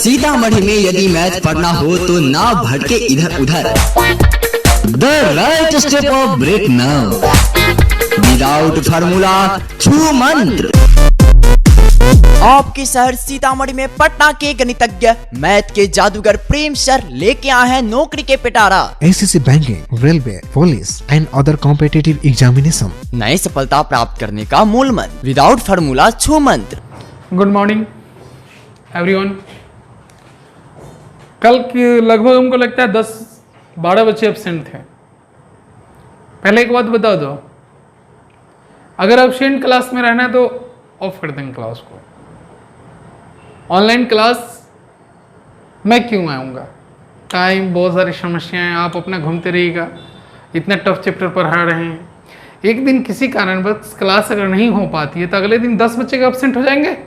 सीतामढ़ी में यदि मैथ पढ़ना हो तो ना भटके इधर उधर। The right step of break now without formula छू मंत्र। आपके शहर सीतामढ़ी में पटना के गणितज्ञ मैथ के जादूगर प्रेम सर लेके आए हैं नौकरी के पिटारा। SSC banking, railway, police and other competitive examination. नई सफलता प्राप्त करने का मूल मंत्र विदाउट फार्मूला छू मंत्र। Good morning everyone. कल की लगभग हमको लगता है 10-12 बच्चे एब्सेंट थे। पहले एक बात बता दो, अगर एब्सेंट क्लास में रहना है तो ऑफ कर देंगे क्लास को। ऑनलाइन क्लास मैं क्यों आऊँगा? टाइम, बहुत सारी समस्याएं, आप अपना घूमते रहिएगा। इतना टफ चैप्टर पढ़ा रहे हैं, एक दिन किसी कारणवश क्लास अगर नहीं हो पाती है तो अगले दिन 10 बच्चे का एब्सेंट हो जाएंगे।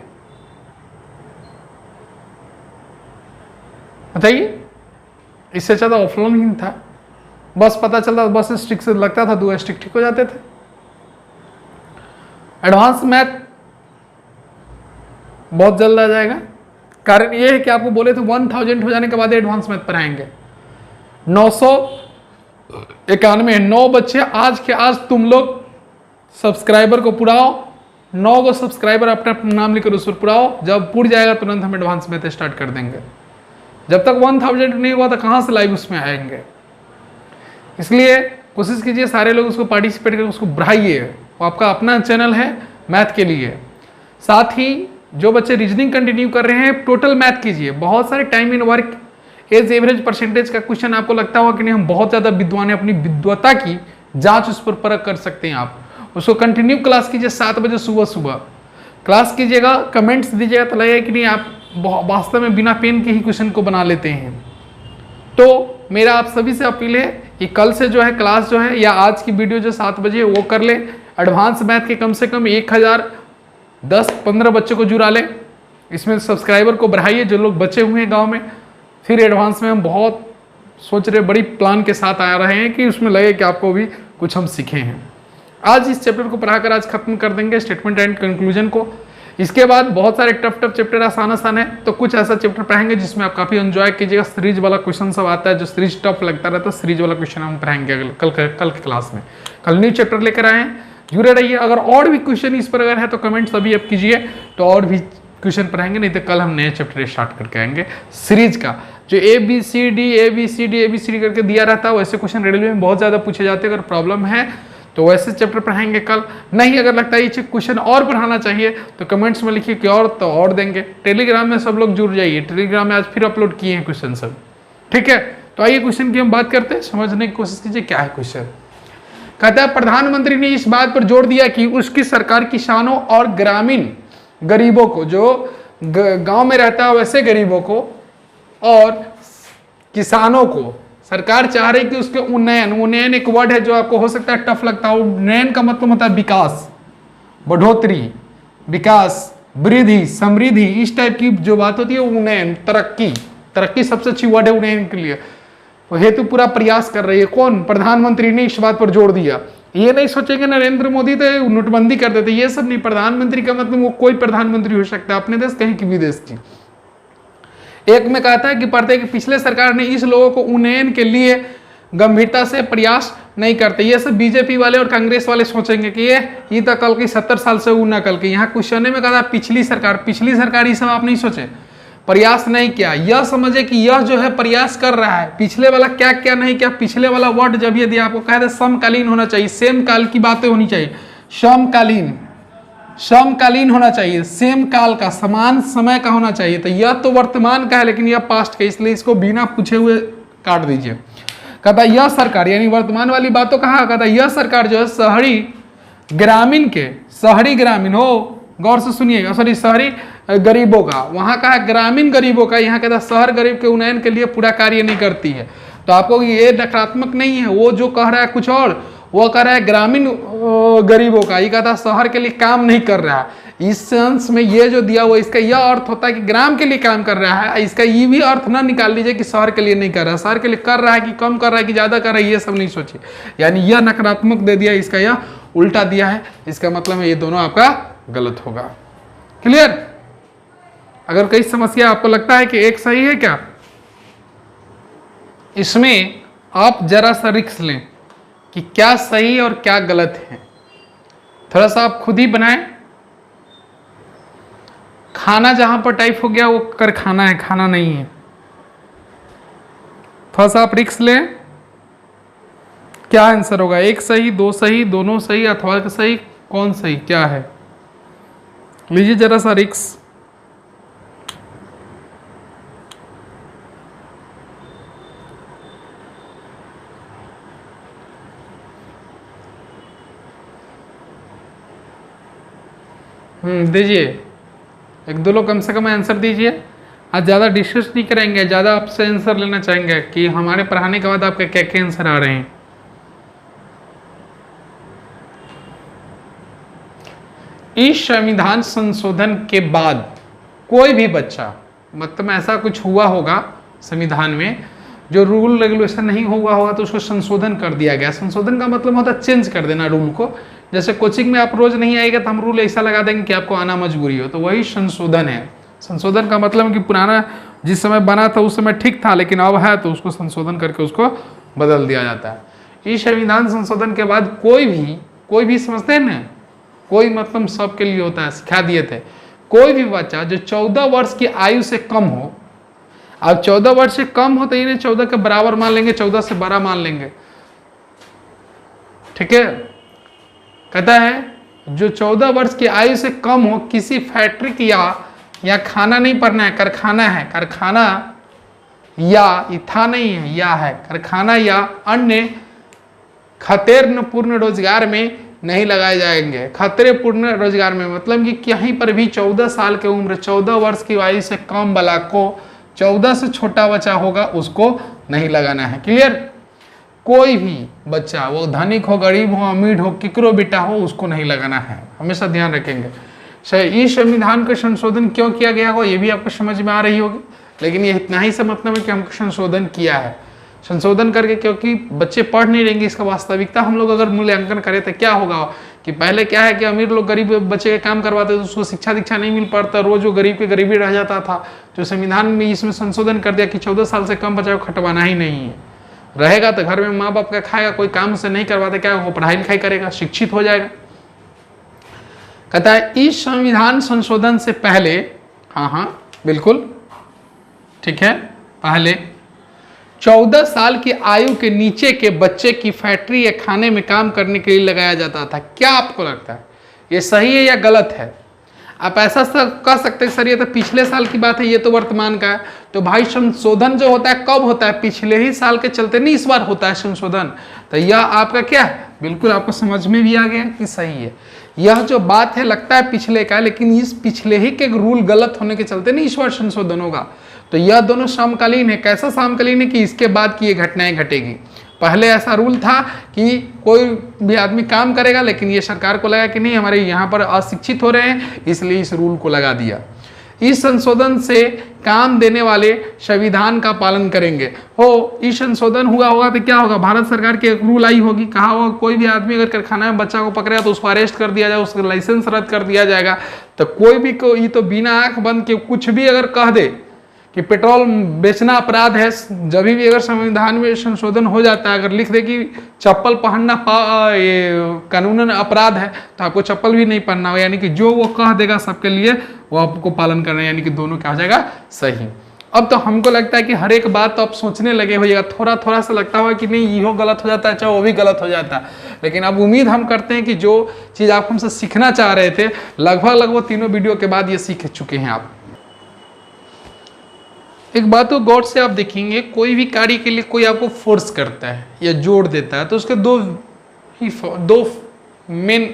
बताइए, इससे ज़्यादा ऑफलाइन ही था। बस पता चलता, बस स्टिक से लगता था, 2 स्टिक ठीक हो जाते थे। एडवांस मैथ बहुत जल्द आ जाएगा। कारण ये है कि आपको बोले तो 1000 हो जाने के बाद एडवांस मैथ पढ़ाएंगे। 991 9 बच्चे आज के आज तुम लोग सब्सक्राइबर को पुराओ। 9 को सब्सक्राइबर अपना नाम लिखकर उस पर पुराओ। जब पुर जाएगा तुरंत हम एडवांस मैथ स्टार्ट कर देंगे। जब तक 1000 नहीं हुआ तो कहाँ से लाइव उसमें आएंगे? इसलिए कोशिश कीजिए सारे लोग उसको पार्टिसिपेट करके उसको बढ़ाइए। वो आपका अपना चैनल है मैथ के लिए। साथ ही जो बच्चे रीजनिंग कंटिन्यू कर रहे हैं, टोटल मैथ कीजिए। बहुत सारे time in work age average percentage का क्वेश्चन आपको लगता होगा कि नहीं हम बहुत ज़्यादा विद्वान हैं, अपनी विद्वता की जांच उस पर परख कर सकते हैं। आप उसको कंटिन्यू क्लास कीजिए। 7 बजे सुबह क्लास कीजिएगा, कमेंट्स दीजिएगा तो लगेगा कि नहीं आप वास्तव में बिना पेन के ही क्वेश्चन को बना लेते हैं। तो मेरा आप सभी से अपील है कि कल से जो है क्लास जो है या आज की वीडियो जो 7 बजे वो कर ले। एडवांस मैथ के कम से कम 1010-15 बच्चों को जुड़ा ले। इसमें सब्सक्राइबर को बढ़ाइए जो लोग बचे हुए हैं गांव में। फिर एडवांस में हम बहुत सोच रहे, बड़ी प्लान के साथ आ रहे हैं कि उसमें लगे कि आपको भी कुछ हम सीखे हैं। आज इस चैप्टर को पढ़ाकर आज खत्म कर देंगे, स्टेटमेंट एंड कंक्लूजन को। इसके बाद बहुत सारे टफ चैप्टर आसान है, तो कुछ ऐसा चैप्टर पढ़ाएंगे जिसमें आप काफ़ी एंजॉय कीजिएगा। सीरीज वाला क्वेश्चन सब आता है, जो सीरीज टफ लगता रहता है, सीरीज वाला क्वेश्चन हम पढ़ाएंगे कल के क्लास में। कल न्यू चैप्टर लेकर आए हैं, जुड़े रहिए। अगर और भी क्वेश्चन इस पर अगर है तो कमेंट्स अभी आप कीजिए, तो और भी क्वेश्चन पढ़ाएंगे। नहीं तो कल हम नए चैप्टर स्टार्ट करके आएंगे सीरीज का। जो ABCD करके दिया रहता है वैसे क्वेश्चन रेलवे में बहुत ज़्यादा पूछे जाते हैं। अगर प्रॉब्लम है तो वैसे चैप्टर पढ़ाएंगे कल। नहीं, अगर लगता है ये क्वेश्चन और पढ़ाना चाहिए तो कमेंट्स में लिखिए कि और, तो और देंगे। टेलीग्राम में सब लोग जुड़ जाइए। टेलीग्राम में आज फिर अपलोड किए हैं क्वेश्चन सब, ठीक है। तो आइए क्वेश्चन की हम बात करते हैं, समझने की कोशिश कीजिए क्या है क्वेश्चन। कहता है प्रधानमंत्री ने इस बात पर जोर दिया कि उसकी सरकार किसानों और ग्रामीण गरीबों को, जो गांव में रहता है वैसे गरीबों को और किसानों को सरकार चाह रही कि उसके उन्नयन एक वर्ड है जो आपको हो सकता है टफ लगता है। उन्नयन का मतलब होता है विकास, बढ़ोतरी, विकास, वृद्धि, समृद्धि, इस टाइप की जो बात होती है उन्नयन, तरक्की सबसे अच्छी वर्ड है उन्नयन के लिए। वो हेतु पूरा प्रयास कर रही है। कौन? प्रधानमंत्री ने इस बात पर जोर दिया। ये नहीं सोचेंगे नरेंद्र मोदी तो नोटबंदी कर देते, ये सब नहीं। प्रधानमंत्री का मतलब वो कोई प्रधानमंत्री हो सकता है, अपने देश कहीं की भी देश की। एक में कहता है कि पिछले सरकार ने इस लोगों को उन्नयन के लिए गंभीरता से प्रयास नहीं करते। ये सब बीजेपी वाले और कांग्रेस वाले सोचेंगे कि ये तो कल की 70 साल से वो ना कल की। यहाँ क्वेश्चन में कहा था पिछली सरकार ये सब आप नहीं सोचे, प्रयास नहीं किया। यह समझे कि यह जो है प्रयास कर रहा है। पिछले वाला क्या क्या नहीं किया। पिछले वाला वर्ड जब यदि आपको कह दे समकालीन होना चाहिए, सेम काल की बातें होनी चाहिए। समकालीन होना चाहिए, सेम काल का, समान समय का होना चाहिए। तो यह तो वर्तमान का है लेकिन यह पास्ट का, इसलिए इसको बिना पूछे हुए काट दीजिए। कहता यह सरकार, यानी वर्तमान वाली बातों कहा, कहता यह सरकार जो है शहरी ग्रामीण हो, गौर से सुनिएगा, शहरी गरीबों का, वहां का है ग्रामीण गरीबों का, यहाँ कहता शहर गरीब के उन्नयन के लिए पूरा कार्य नहीं करती है। तो आपको ये नकारात्मक नहीं है, वो जो कह रहा है कुछ और, वो कह रहा है ग्रामीण गरीबों का, ये कहता शहर के लिए काम नहीं कर रहा है। इस सेंस में ये जो दिया हुआ इसका यह अर्थ होता है कि ग्राम के लिए काम कर रहा है। इसका ये भी अर्थ ना निकाल लीजिए कि शहर के लिए नहीं कर रहा है। शहर के लिए कर रहा है कि कम कर रहा है कि ज्यादा कर रहा है, ये सब नहीं सोचिए। यानी यह नकारात्मक दे दिया, इसका यह उल्टा दिया है। इसका मतलब है ये दोनों आपका गलत होगा। क्लियर? अगर कई समस्या आपको लगता है कि एक सही है क्या, इसमें आप जरा सा रिस्क लें कि क्या सही और क्या गलत है। थोड़ा सा आप खुद ही बनाएं। खाना जहां पर टाइप हो गया वो कर खाना है, खाना नहीं है। थोड़ा सा आप रिस्क लें, क्या आंसर होगा, एक सही, दो सही, दोनों सही, अथवा सही, कौन सही, क्या है। लीजिए जरा सा रिस्क। दीजिए, एक दो लोग कम से कम आंसर दीजिए। आज ज़्यादा डिस्कस नहीं करेंगे, ज़्यादा आपसे आंसर लेना चाहेंगे कि हमारे पढ़ाने के बाद आपके क्या क्या आंसर आ रहे हैं। इस संविधान संशोधन के बाद कोई भी बच्चा, मतलब ऐसा कुछ हुआ होगा संविधान में जो रूल रेगुलेशन नहीं हुआ होगा तो उसको संशोधन कर दिया गया। संशोधन का मतलब होता है चेंज कर देना रूल को। जैसे कोचिंग में आप रोज नहीं आएगा तो हम रूल ऐसा लगा देंगे कि आपको आना मजबूरी हो, तो वही संशोधन है। संशोधन का मतलब है कि पुराना जिस समय बना था उस समय ठीक था, लेकिन अब है तो उसको संशोधन करके उसको बदल दिया जाता है। इस संविधान संशोधन के बाद कोई भी समझते हैं ना, कोई मतलब सबके लिए होता है, सिखा दिए थे। कोई भी बच्चा जो 14 वर्ष की आयु से कम हो, अब 14 वर्ष से कम हो तो ये नहीं 14 के बराबर मान लेंगे, 14 से बड़ा मान लेंगे, ठीक है। कहता है जो 14 वर्ष की आयु से कम हो, किसी फैक्ट्री की या खाना नहीं पढ़ना है, कारखाना है, कारखाना या था नहीं है, या है, कारखाना या अन्य खतरपूर्ण रोजगार में नहीं लगाए जाएंगे। खतरेपूर्ण रोजगार में मतलब कि कहीं पर भी 14 साल की उम्र, 14 वर्ष की आयु से कम वाला को, 14 से छोटा बच्चा होगा उसको नहीं लगाना है। क्लियर। कोई भी बच्चा, वो धनिक हो, गरीब हो, अमीर हो, किकरो बेटा हो, उसको नहीं लगाना है, हमेशा ध्यान रखेंगे। इस संविधान का संशोधन क्यों किया गया हो ये भी आपको समझ में आ रही होगी, लेकिन ये इतना ही से मतलब है कि हमको संशोधन किया है। संशोधन करके क्योंकि बच्चे पढ़ नहीं रहेंगे, इसका वास्तविकता हम लोग अगर मूल्यांकन करें तो क्या होगा कि पहले क्या है कि अमीर लोग गरीब बच्चे के काम करवाते तो उसको शिक्षा दीक्षा नहीं मिल पाता, रोज वो गरीब के गरीबी रह जाता था। तो संविधान में इसमें संशोधन कर दिया कि 14 साल से कम बच्चा को खटवाना ही नहीं है। रहेगा तो घर में माँ बाप का खाएगा, कोई काम से नहीं करवाते क्या वो पढ़ाई लिखाई करेगा, शिक्षित हो जाएगा। कहता है इस संविधान संशोधन से पहले, हाँ बिल्कुल ठीक है, पहले 14 साल की आयु के नीचे के बच्चे की फैक्ट्री या खाने में काम करने के लिए लगाया जाता था। क्या आपको लगता है ये सही है या गलत है? आप ऐसा कह सकते हैं सर ये तो पिछले साल की बात है, ये तो वर्तमान का है। तो भाई संशोधन जो होता है कब होता है? पिछले ही साल के चलते नहीं इस बार होता है संशोधन। तो यह आपका क्या है, बिल्कुल आपको समझ में भी आ गया कि सही है। यह जो बात है लगता है पिछले का है, लेकिन इस पिछले ही के रूल गलत होने के चलते नहीं इस बार संशोधन होगा। तो यह दोनों समकालीन है। कैसा समकालीन है कि इसके बाद की ये घटनाएं घटेगी। पहले ऐसा रूल था कि कोई भी आदमी काम करेगा, लेकिन ये सरकार को लगा कि नहीं हमारे यहाँ पर अशिक्षित हो रहे हैं, इसलिए इस रूल को लगा दिया। इस संशोधन से काम देने वाले संविधान का पालन करेंगे। हो इस संशोधन हुआ होगा तो क्या होगा, भारत सरकार की एक रूल आई होगी, कहा होगा कोई भी आदमी अगर कारखाना में बच्चा को पकड़ेगा तो उसको अरेस्ट कर दिया जाए, उसका लाइसेंस रद्द कर दिया जाएगा। तो कोई भी ये तो बिना आंख बंद के कुछ भी अगर कह दे कि पेट्रोल बेचना अपराध है, जब भी अगर संविधान में संशोधन हो जाता है, अगर लिख दे कि चप्पल पहनना ये कानूनन अपराध है तो आपको चप्पल भी नहीं पहनना हो, यानी कि जो वो कह देगा सबके लिए वो आपको पालन करना है, यानी कि दोनों क्या हो जाएगा सही। अब तो हमको लगता है कि हर एक बात तो आप सोचने लगे होइएगा, थोड़ा थोड़ा सा लगता होगा कि नहीं यो गलत हो जाता है, चाहे वो भी गलत हो जाता है। लेकिन अब उम्मीद हम करते हैं कि जो चीज़ आप हमसे सीखना चाह रहे थे लगभग तीनों वीडियो के बाद ये सीख चुके हैं आप। एक बात तो गौर से आप देखेंगे, कोई भी कार्य के लिए कोई आपको फोर्स करता है या जोड़ देता है तो उसके दो मेन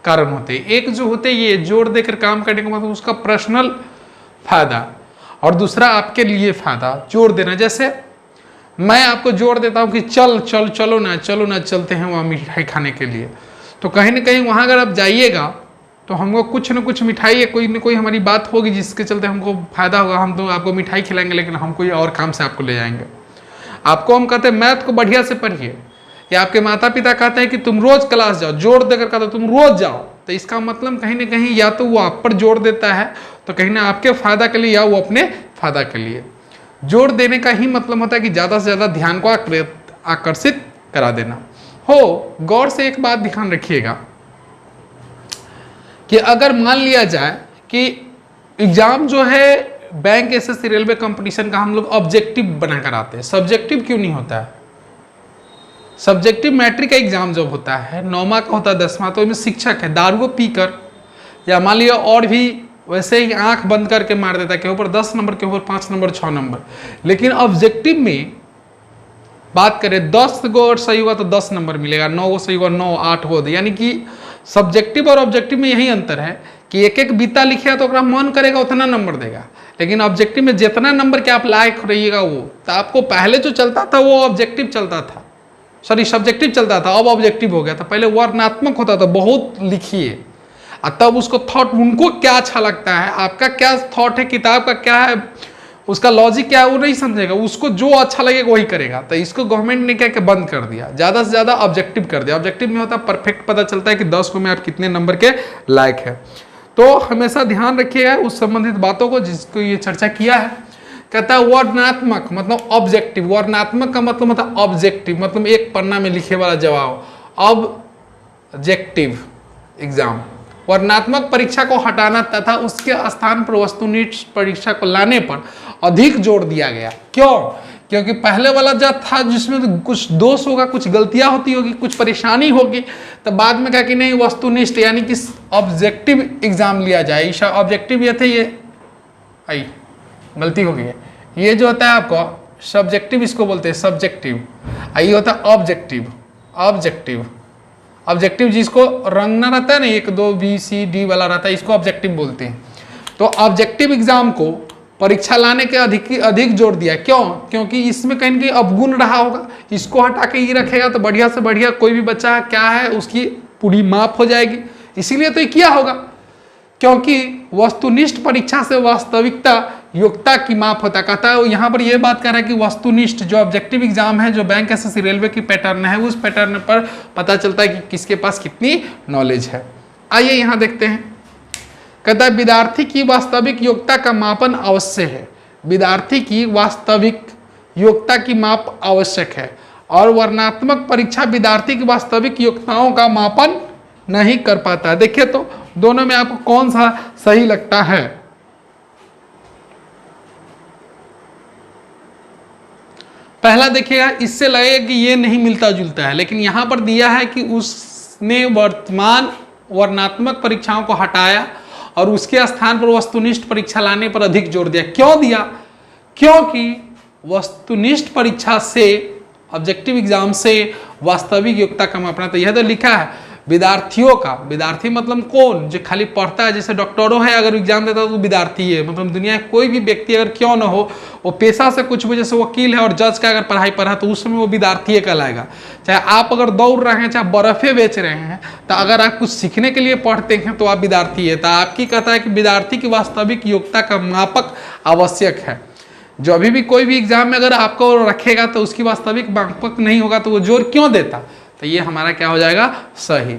कारण होते हैं। एक जो होते हैं ये जोड़ देकर काम करने का मतलब उसका पर्सनल फायदा, और दूसरा आपके लिए फायदा जोड़ देना। जैसे मैं आपको जोड़ देता हूँ कि चलो ना चलते हैं वहाँ मिठाई खाने के लिए, तो कहीं ना कहीं वहाँ अगर आप जाइएगा तो हमको कुछ न कुछ मिठाई या कोई न कोई हमारी बात होगी जिसके चलते हमको फायदा होगा, हम तो आपको मिठाई खिलाएंगे, लेकिन हम कोई और काम से आपको ले जाएंगे। आपको हम कहते हैं मैथ को बढ़िया से पढ़िए, या आपके माता पिता कहते हैं कि तुम रोज क्लास जाओ, जोड़ देकर कहते तुम रोज जाओ, तो इसका मतलब कहीं ना कहीं या तो वो आप पर जोर देता है तो कहीं ना आपके फायदा के लिए, या वो अपने फायदा के लिए। जोर देने का ही मतलब होता है कि ज़्यादा से ज़्यादा ध्यान को आकर्षित करा देना हो। गौर से एक बात ध्यान रखिएगा कि अगर मान लिया जाए कि एग्जाम जो है बैंक, एसएससी, रेलवे कंपटीशन का हम लोग ऑब्जेक्टिव बनाकर आते हैं, सब्जेक्टिव क्यों नहीं होता है? सब्जेक्टिव मैट्रिक का एग्जाम जब होता है, 9वां का होता है, 10वां, तो इसमें शिक्षक है दारू पीकर या मान लिया और भी वैसे ही आंख बंद करके मार देता है के ऊपर 10 नंबर, के ऊपर 5 नंबर, 6 नंबर। लेकिन ऑब्जेक्टिव में बात करें 10 गो और सही हुआ तो 10 नंबर मिलेगा, 9 गो सही हुआ 9, 8 हो, यानी कि सब्जेक्टिव और ऑब्जेक्टिव में यही अंतर है कि एक एक बीता लिखे तो मन करेगा उतना नंबर देगा, लेकिन ऑब्जेक्टिव में जितना नंबर के आप लायक रहिएगा वो, तो आपको पहले जो चलता था वो ऑब्जेक्टिव चलता था, सॉरी सब्जेक्टिव चलता था, अब ऑब्जेक्टिव हो गया था। पहले वर्णनात्मक होता था, बहुत लिखिए, और तब उसको थॉट, उनको क्या अच्छा लगता है, आपका क्या थॉट है, किताब का क्या है, उसका लॉजिक क्या है, वो नहीं समझेगा, उसको जो अच्छा लगेगा वही करेगा। तो इसको गवर्नमेंट ने क्या बंद कर दिया, ज़्यादा से ज़्यादा ऑब्जेक्टिव कर दिया। ऑब्जेक्टिव में होता है परफेक्ट पता चलता है कि 10 को में आप कितने नंबर के लायक है। तो हमेशा ध्यान रखिएगा उस संबंधित बातों को जिसको ये चर्चा किया है। कहता है वर्णनात्मक मतलब ऑब्जेक्टिव, वर्णनात्मक का मतलब होता है ऑब्जेक्टिव, मतलब एक पन्ना में लिखे वाला जवाब, ऑब्जेक्टिव एग्जाम। वर्णनात्मक परीक्षा को हटाना तथा उसके स्थान पर वस्तुनिष्ठ परीक्षा को लाने पर अधिक जोर दिया गया। क्यों? क्योंकि पहले वाला जो था जिसमें तो कुछ दोष होगा, कुछ गलतियां होती होगी, कुछ परेशानी होगी, तो बाद में कहा कि नहीं वस्तुनिष्ठ यानी कि ऑब्जेक्टिव एग्जाम लिया जाए। ईशा ऑब्जेक्टिव ये थे, ये आई गलती हो गई है, ये जो होता है आपको सब्जेक्टिव इसको बोलते हैं सब्जेक्टिव, ये होता है ऑब्जेक्टिव। ऑब्जेक्टिव ऑब्जेक्टिव जिसको रंगना रहता है ना, 1 2 B C D वाला रहता है, इसको ऑब्जेक्टिव बोलते हैं। तो ऑब्जेक्टिव एग्जाम को परीक्षा लाने के अधिक जोर दिया। क्यों? क्योंकि इसमें कहीं ना कहीं अवगुण रहा होगा, इसको हटा के ये रखेगा तो बढ़िया से बढ़िया कोई भी बच्चा क्या है उसकी पूरी माफ हो जाएगी, इसीलिए तो ये किया होगा। क्योंकि वस्तुनिष्ठ परीक्षा से वास्तविकता योग्यता की माप होता। कहता है यहाँ पर यह बात कर रहा है कि वस्तुनिष्ठ जो ऑब्जेक्टिव एग्जाम है, जो बैंक, एसएससी, रेलवे की पैटर्न है, उस पैटर्न पर पता चलता है कि किसके पास कितनी नॉलेज है। आइए यहाँ देखते हैं। कहता है विद्यार्थी की वास्तविक योग्यता का मापन अवश्य है, विद्यार्थी की वास्तविक योग्यता की माप आवश्यक है, और वर्णनात्मक परीक्षा विद्यार्थी की वास्तविक योग्यताओं का मापन नहीं कर पाता। देखिए तो दोनों में आपको कौन सा सही लगता है? पहला देखिएगा, इससे लगेगा कि ये नहीं मिलता जुलता है, लेकिन यहां पर दिया है कि उसने वर्तमान वर्णनात्मक परीक्षाओं को हटाया और उसके स्थान पर वस्तुनिष्ठ परीक्षा लाने पर अधिक जोर दिया। क्यों दिया? क्योंकि वस्तुनिष्ठ परीक्षा से, ऑब्जेक्टिव एग्जाम से वास्तविक योग्यता का मापना। तो यह तो लिखा है विद्यार्थियों का, विद्यार्थी मतलब कौन? जो खाली पढ़ता है, जैसे डॉक्टरों है अगर एग्जाम देता है तो विद्यार्थी है। मतलब दुनिया में कोई भी व्यक्ति अगर क्यों ना हो, वो पेशा से कुछ वजह से वकील है और जज का अगर पढ़ाई पढ़ा तो उस समय वो विद्यार्थी कहलाएगा। चाहे आप अगर दौड़ रहे हैं, चाहे बर्फे बेच रहे हैं, तो अगर आप कुछ सीखने के लिए पढ़ते हैं तो आप विद्यार्थी है। तो आपकी कहता है कि विद्यार्थी की वास्तविक योग्यता का मापक आवश्यक है। जो अभी भी कोई भी एग्जाम में अगर आपको रखेगा तो उसकी वास्तविक मापक नहीं होगा तो वो जोर क्यों देता? तो ये हमारा क्या हो जाएगा? सही।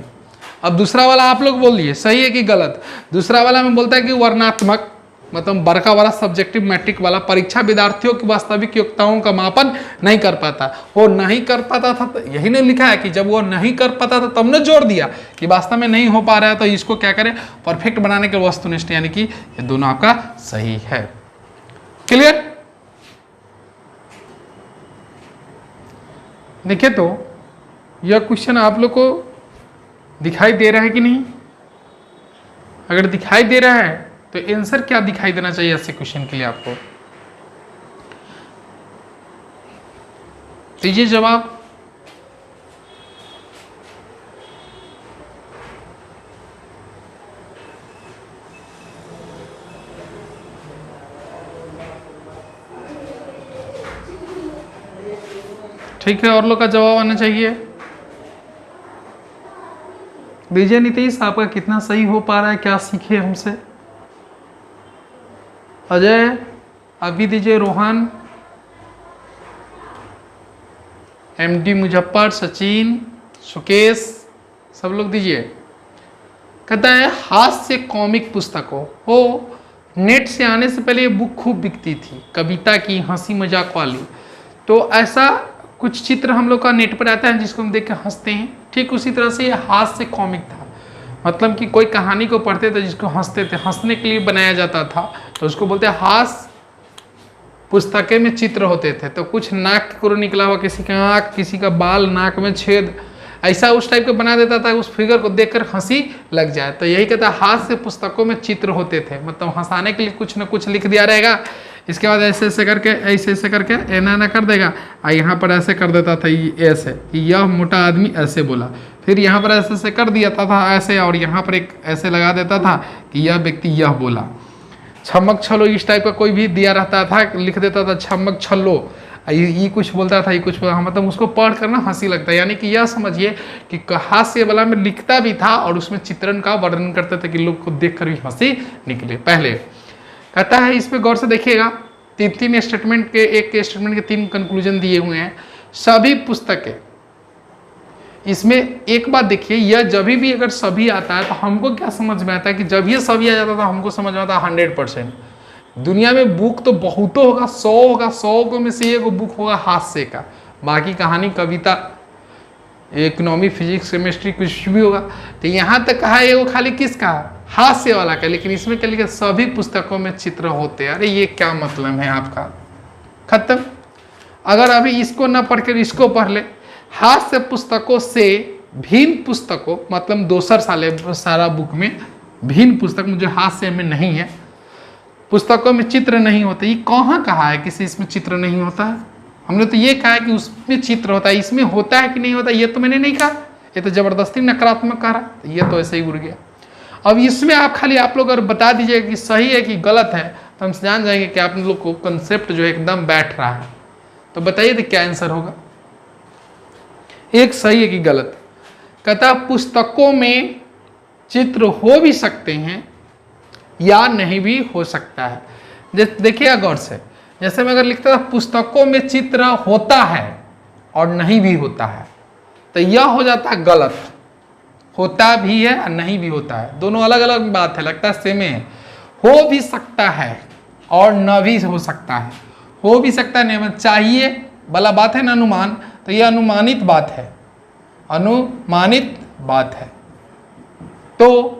अब दूसरा वाला आप लोग बोल दिए सही है कि गलत। दूसरा वाला में बोलता है कि वर्णनात्मक मतलब बड़का वाला सब्जेक्टिव मैट्रिक वाला परीक्षा विद्यार्थियों की वास्तविक योग्यताओं का मापन नहीं कर पाता। वो नहीं कर पाता था, तो यही नहीं लिखा है कि जब वो नहीं कर पाता था तब ने जोर दिया कि वास्तव में नहीं हो पा रहा है, तो इसको क्या करें? परफेक्ट बनाने के वस्तुनिष्ठ, यानी कि ये दोनों आपका सही है। क्लियर? देखिए तो यह क्वेश्चन आप लोग को दिखाई दे रहा है कि नहीं? अगर दिखाई दे रहा है तो आंसर क्या दिखाई देना चाहिए ऐसे क्वेश्चन के लिए? आपको दीजिए जवाब। ठीक है, और लोग का जवाब आना चाहिए। दीजिए नीतीश, आपका कितना सही हो पा रहा है, क्या सीखे हमसे? अजय आप भी दीजिए, रोहन, एमडी मुजफ्फर, सचिन, सुकेश, सब लोग दीजिए। कहता है हास्य कॉमिक पुस्तकों हो, नेट से आने से पहले ये बुक खूब बिकती थी, कविता की, हंसी मजाक वाली। तो ऐसा कुछ चित्र हम लोग का नेट पर आता है जिसको हम देख के हंसते हैं। ठीक उसी तरह से ये हास्य कॉमिक था, मतलब कि कोई कहानी को पढ़ते थे जिसको हंसते थे, हंसने के लिए बनाया जाता था, तो उसको बोलते हैं हास्य पुस्तकें में चित्र होते थे। तो कुछ नाक को निकला हुआ, किसी का आँख, किसी का बाल, नाक में छेद, ऐसा उस टाइप का बना देता था, उस फिगर को देखकर हंसी लग जाए। तो यही कहता है हास्य पुस्तकों में चित्र होते थे, मतलब हंसाने के लिए कुछ ना कुछ लिख दिया रहेगा, इसके बाद ऐसे ऐसे करके ऐसे करके एना कर देगा, और यहाँ पर ऐसे कर देता था ऐसे कि यह मोटा आदमी ऐसे बोला, फिर यहाँ पर ऐसे ऐसे कर दिया था ऐसे, और यहाँ पर एक ऐसे लगा देता था कि यह व्यक्ति यह बोला। छमक छलो इस टाइप का कोई भी दिया रहता था, लिख देता था छमक छलो, ये कुछ बोलता था, ये कुछ बोलता, मतलब उसको पढ़ कर ना हंसी लगता है। यानी कि यह समझिए कि हास्य वाला में लिखता भी था और उसमें चित्रण का वर्णन करते थे कि लोग को देख कर भी हंसी निकले। पहले कहता है, इस पे गौर से देखिएगा, तीन स्टेटमेंट के, एक स्टेटमेंट के 3 कंक्लूजन दिए हुए हैं। सभी पुस्तकें, इसमें एक बात देखिए, यह जब भी अगर सभी आता है तो हमको क्या समझ में आता है कि जब ये सभी आ जाता था हमको समझ में आता है 100%। दुनिया में बुक तो बहुतों होगा, 100 होगा, 100 में से एक बुक होगा हास्य का, बाकी कहानी, कविता, इकोनॉमी, फिजिक्स, केमिस्ट्री, कुछ भी होगा। तो यहाँ तक कहा है वो खाली किसका, हास्य वाला का, लेकिन इसमें क्या लिखा, सभी पुस्तकों में चित्र होते हैं। अरे ये क्या मतलब है आपका, खत्म। अगर अभी इसको ना पढ़कर इसको पढ़ ले, हास्य पुस्तकों से भिन्न पुस्तकों, मतलब दोसर सारा बुक में भिन्न पुस्तक मुझे हास्य में नहीं है, पुस्तकों में चित्र नहीं होते। ये कहाँ कहा है किसी इसमें चित्र नहीं होता है? हमने तो ये कहा है कि उसमें चित्र होता है, इसमें होता है कि नहीं होता ये तो मैंने नहीं कहा, ये तो जबरदस्ती नकारात्मक कह रहा है, ये तो ऐसे ही उड़ गया। अब इसमें आप लोग अगर बता दीजिएगा कि सही है कि गलत है तो हम जान जाएंगे कि आप लोग को कंसेप्ट जो है एकदम बैठ रहा है। तो बताइए तो क्या आंसर होगा, एक सही है कि गलत। कहता पुस्तकों में चित्र हो भी सकते हैं या नहीं भी हो सकता है। देखिएगा गौर से, जैसे मैं अगर लिखता था पुस्तकों में चित्र होता है और नहीं भी होता है, तो यह हो जाता है गलत। होता भी है और नहीं भी होता है, दोनों अलग अलग बात है, लगता है सेम है। हो भी सकता है और न भी हो सकता है। हो भी सकता है नहीं, चाहिए वाला बात है ना अनुमान, तो यह अनुमानित बात है, अनुमानित बात है। तो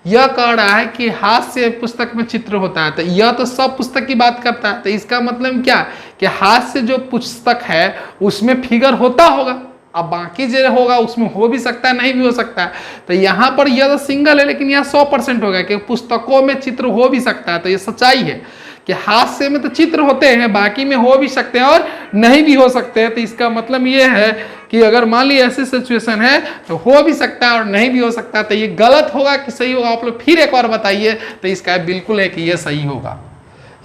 यह कह रहा है कि हास्य पुस्तक में चित्र होता है, तो यह तो सब पुस्तक की बात करता है। तो इसका मतलब क्या कि हास्य जो पुस्तक है उसमें फिगर होता होगा, अब बाकी जो होगा उसमें हो भी सकता है नहीं भी हो सकता है। तो यहाँ पर यह तो सिंगल है, लेकिन यह 100% होगा कि पुस्तकों में चित्र हो भी सकता है। तो ये सच्चाई है कि हास्य में तो चित्र होते हैं, बाकी में हो भी सकते हैं और नहीं भी हो सकते हैं। तो इसका मतलब ये है कि अगर मान ली ऐसी सिचुएशन है तो हो भी सकता है और नहीं भी हो सकता। तो ये गलत होगा कि सही होगा, आप लोग फिर एक बार बताइए। तो इसका बिल्कुल है कि ये सही होगा,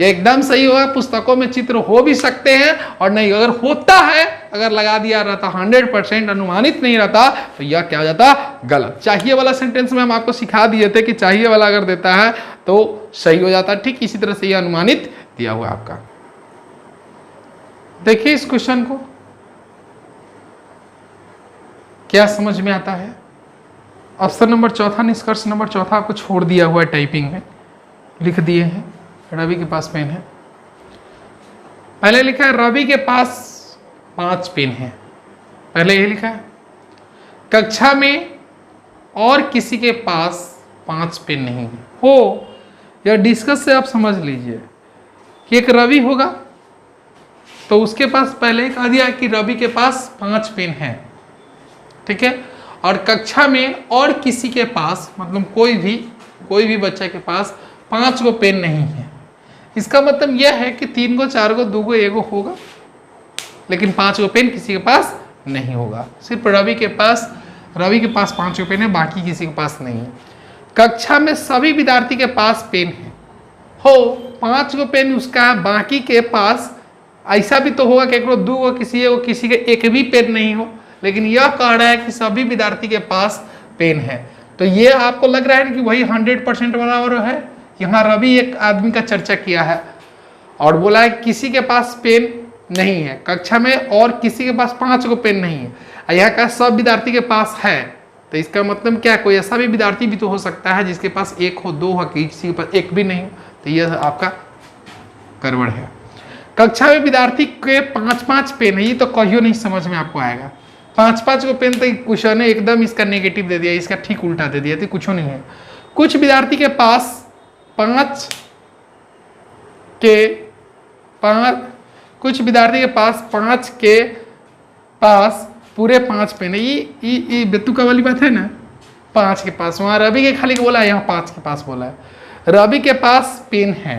ये एकदम सही होगा। पुस्तकों में चित्र हो भी सकते हैं और नहीं, अगर होता है, अगर लगा दिया रहता 100% अनुमानित नहीं रहता तो यह क्या हो जाता, गलत। चाहिए वाला सेंटेंस में हम आपको सिखा दिए थे कि चाहिए वाला अगर देता है तो सही हो जाता। ठीक इसी तरह से यह अनुमानित दिया हुआ आपका। देखिए इस क्वेश्चन को क्या समझ में आता है। ऑप्शन नंबर 4, निष्कर्ष नंबर 4 आपको छोड़ दिया हुआ है, टाइपिंग में लिख दिए हैं। रवि के पास पेन है, पहले लिखा है रवि के पास 5 पेन है, पहले ये लिखा है। कक्षा में और किसी के पास 5 पेन नहीं है। हो या डिस्कस से आप समझ लीजिए कि एक रवि होगा तो उसके पास पहले कह दिया कि रवि के पास 5 पेन है, ठीक है। और कक्षा में और किसी के पास, मतलब कोई भी बच्चे के पास 5 गो पेन नहीं है। इसका मतलब यह है कि 3 गो, 4 गो, 2 गो, 1 गो होगा, लेकिन 5 गो पेन किसी के पास नहीं होगा। सिर्फ रवि के पास 5 गो पेन है, बाकी किसी के पास नहीं है। कक्षा में सभी विद्यार्थी के पास पेन है। हो 5 गो पेन उसका है, बाकी के पास ऐसा भी तो होगा कि एक 2 गो, किसी के एक भी पेन नहीं हो, लेकिन यह कह रहा है कि सभी विद्यार्थी के पास पेन है। तो ये आपको लग रहा है कि वही 100% बराबर है। यहाँ रवि एक आदमी का चर्चा किया है और बोला है किसी के पास पेन नहीं है कक्षा में, और किसी के पास 5 गो पेन नहीं है। यहाँ का सब विद्यार्थी के पास है, तो इसका मतलब क्या, कोई ऐसा भी विद्यार्थी भी तो हो सकता है जिसके पास एक हो, दो हो, किसी के पास एक भी नहीं हो, तो यह आपका गड़बड़ है। कक्षा में विद्यार्थी के 5-5 पेन है, ये तो कहियो नहीं समझ में आपको आएगा। 5-5 को पेन, तो क्वेश्चन ने एकदम इसका नेगेटिव दे दिया, इसका ठीक उल्टा दे दिया, तो कुछ नहीं है। कुछ विद्यार्थी के पास 5 के पास पूरे 5 पेन है। ये बेतुका वाली बात है ना, 5 के पास, वहाँ रवि के खाली बोला है, यहाँ 5 के पास बोला है। रवि के पास पेन है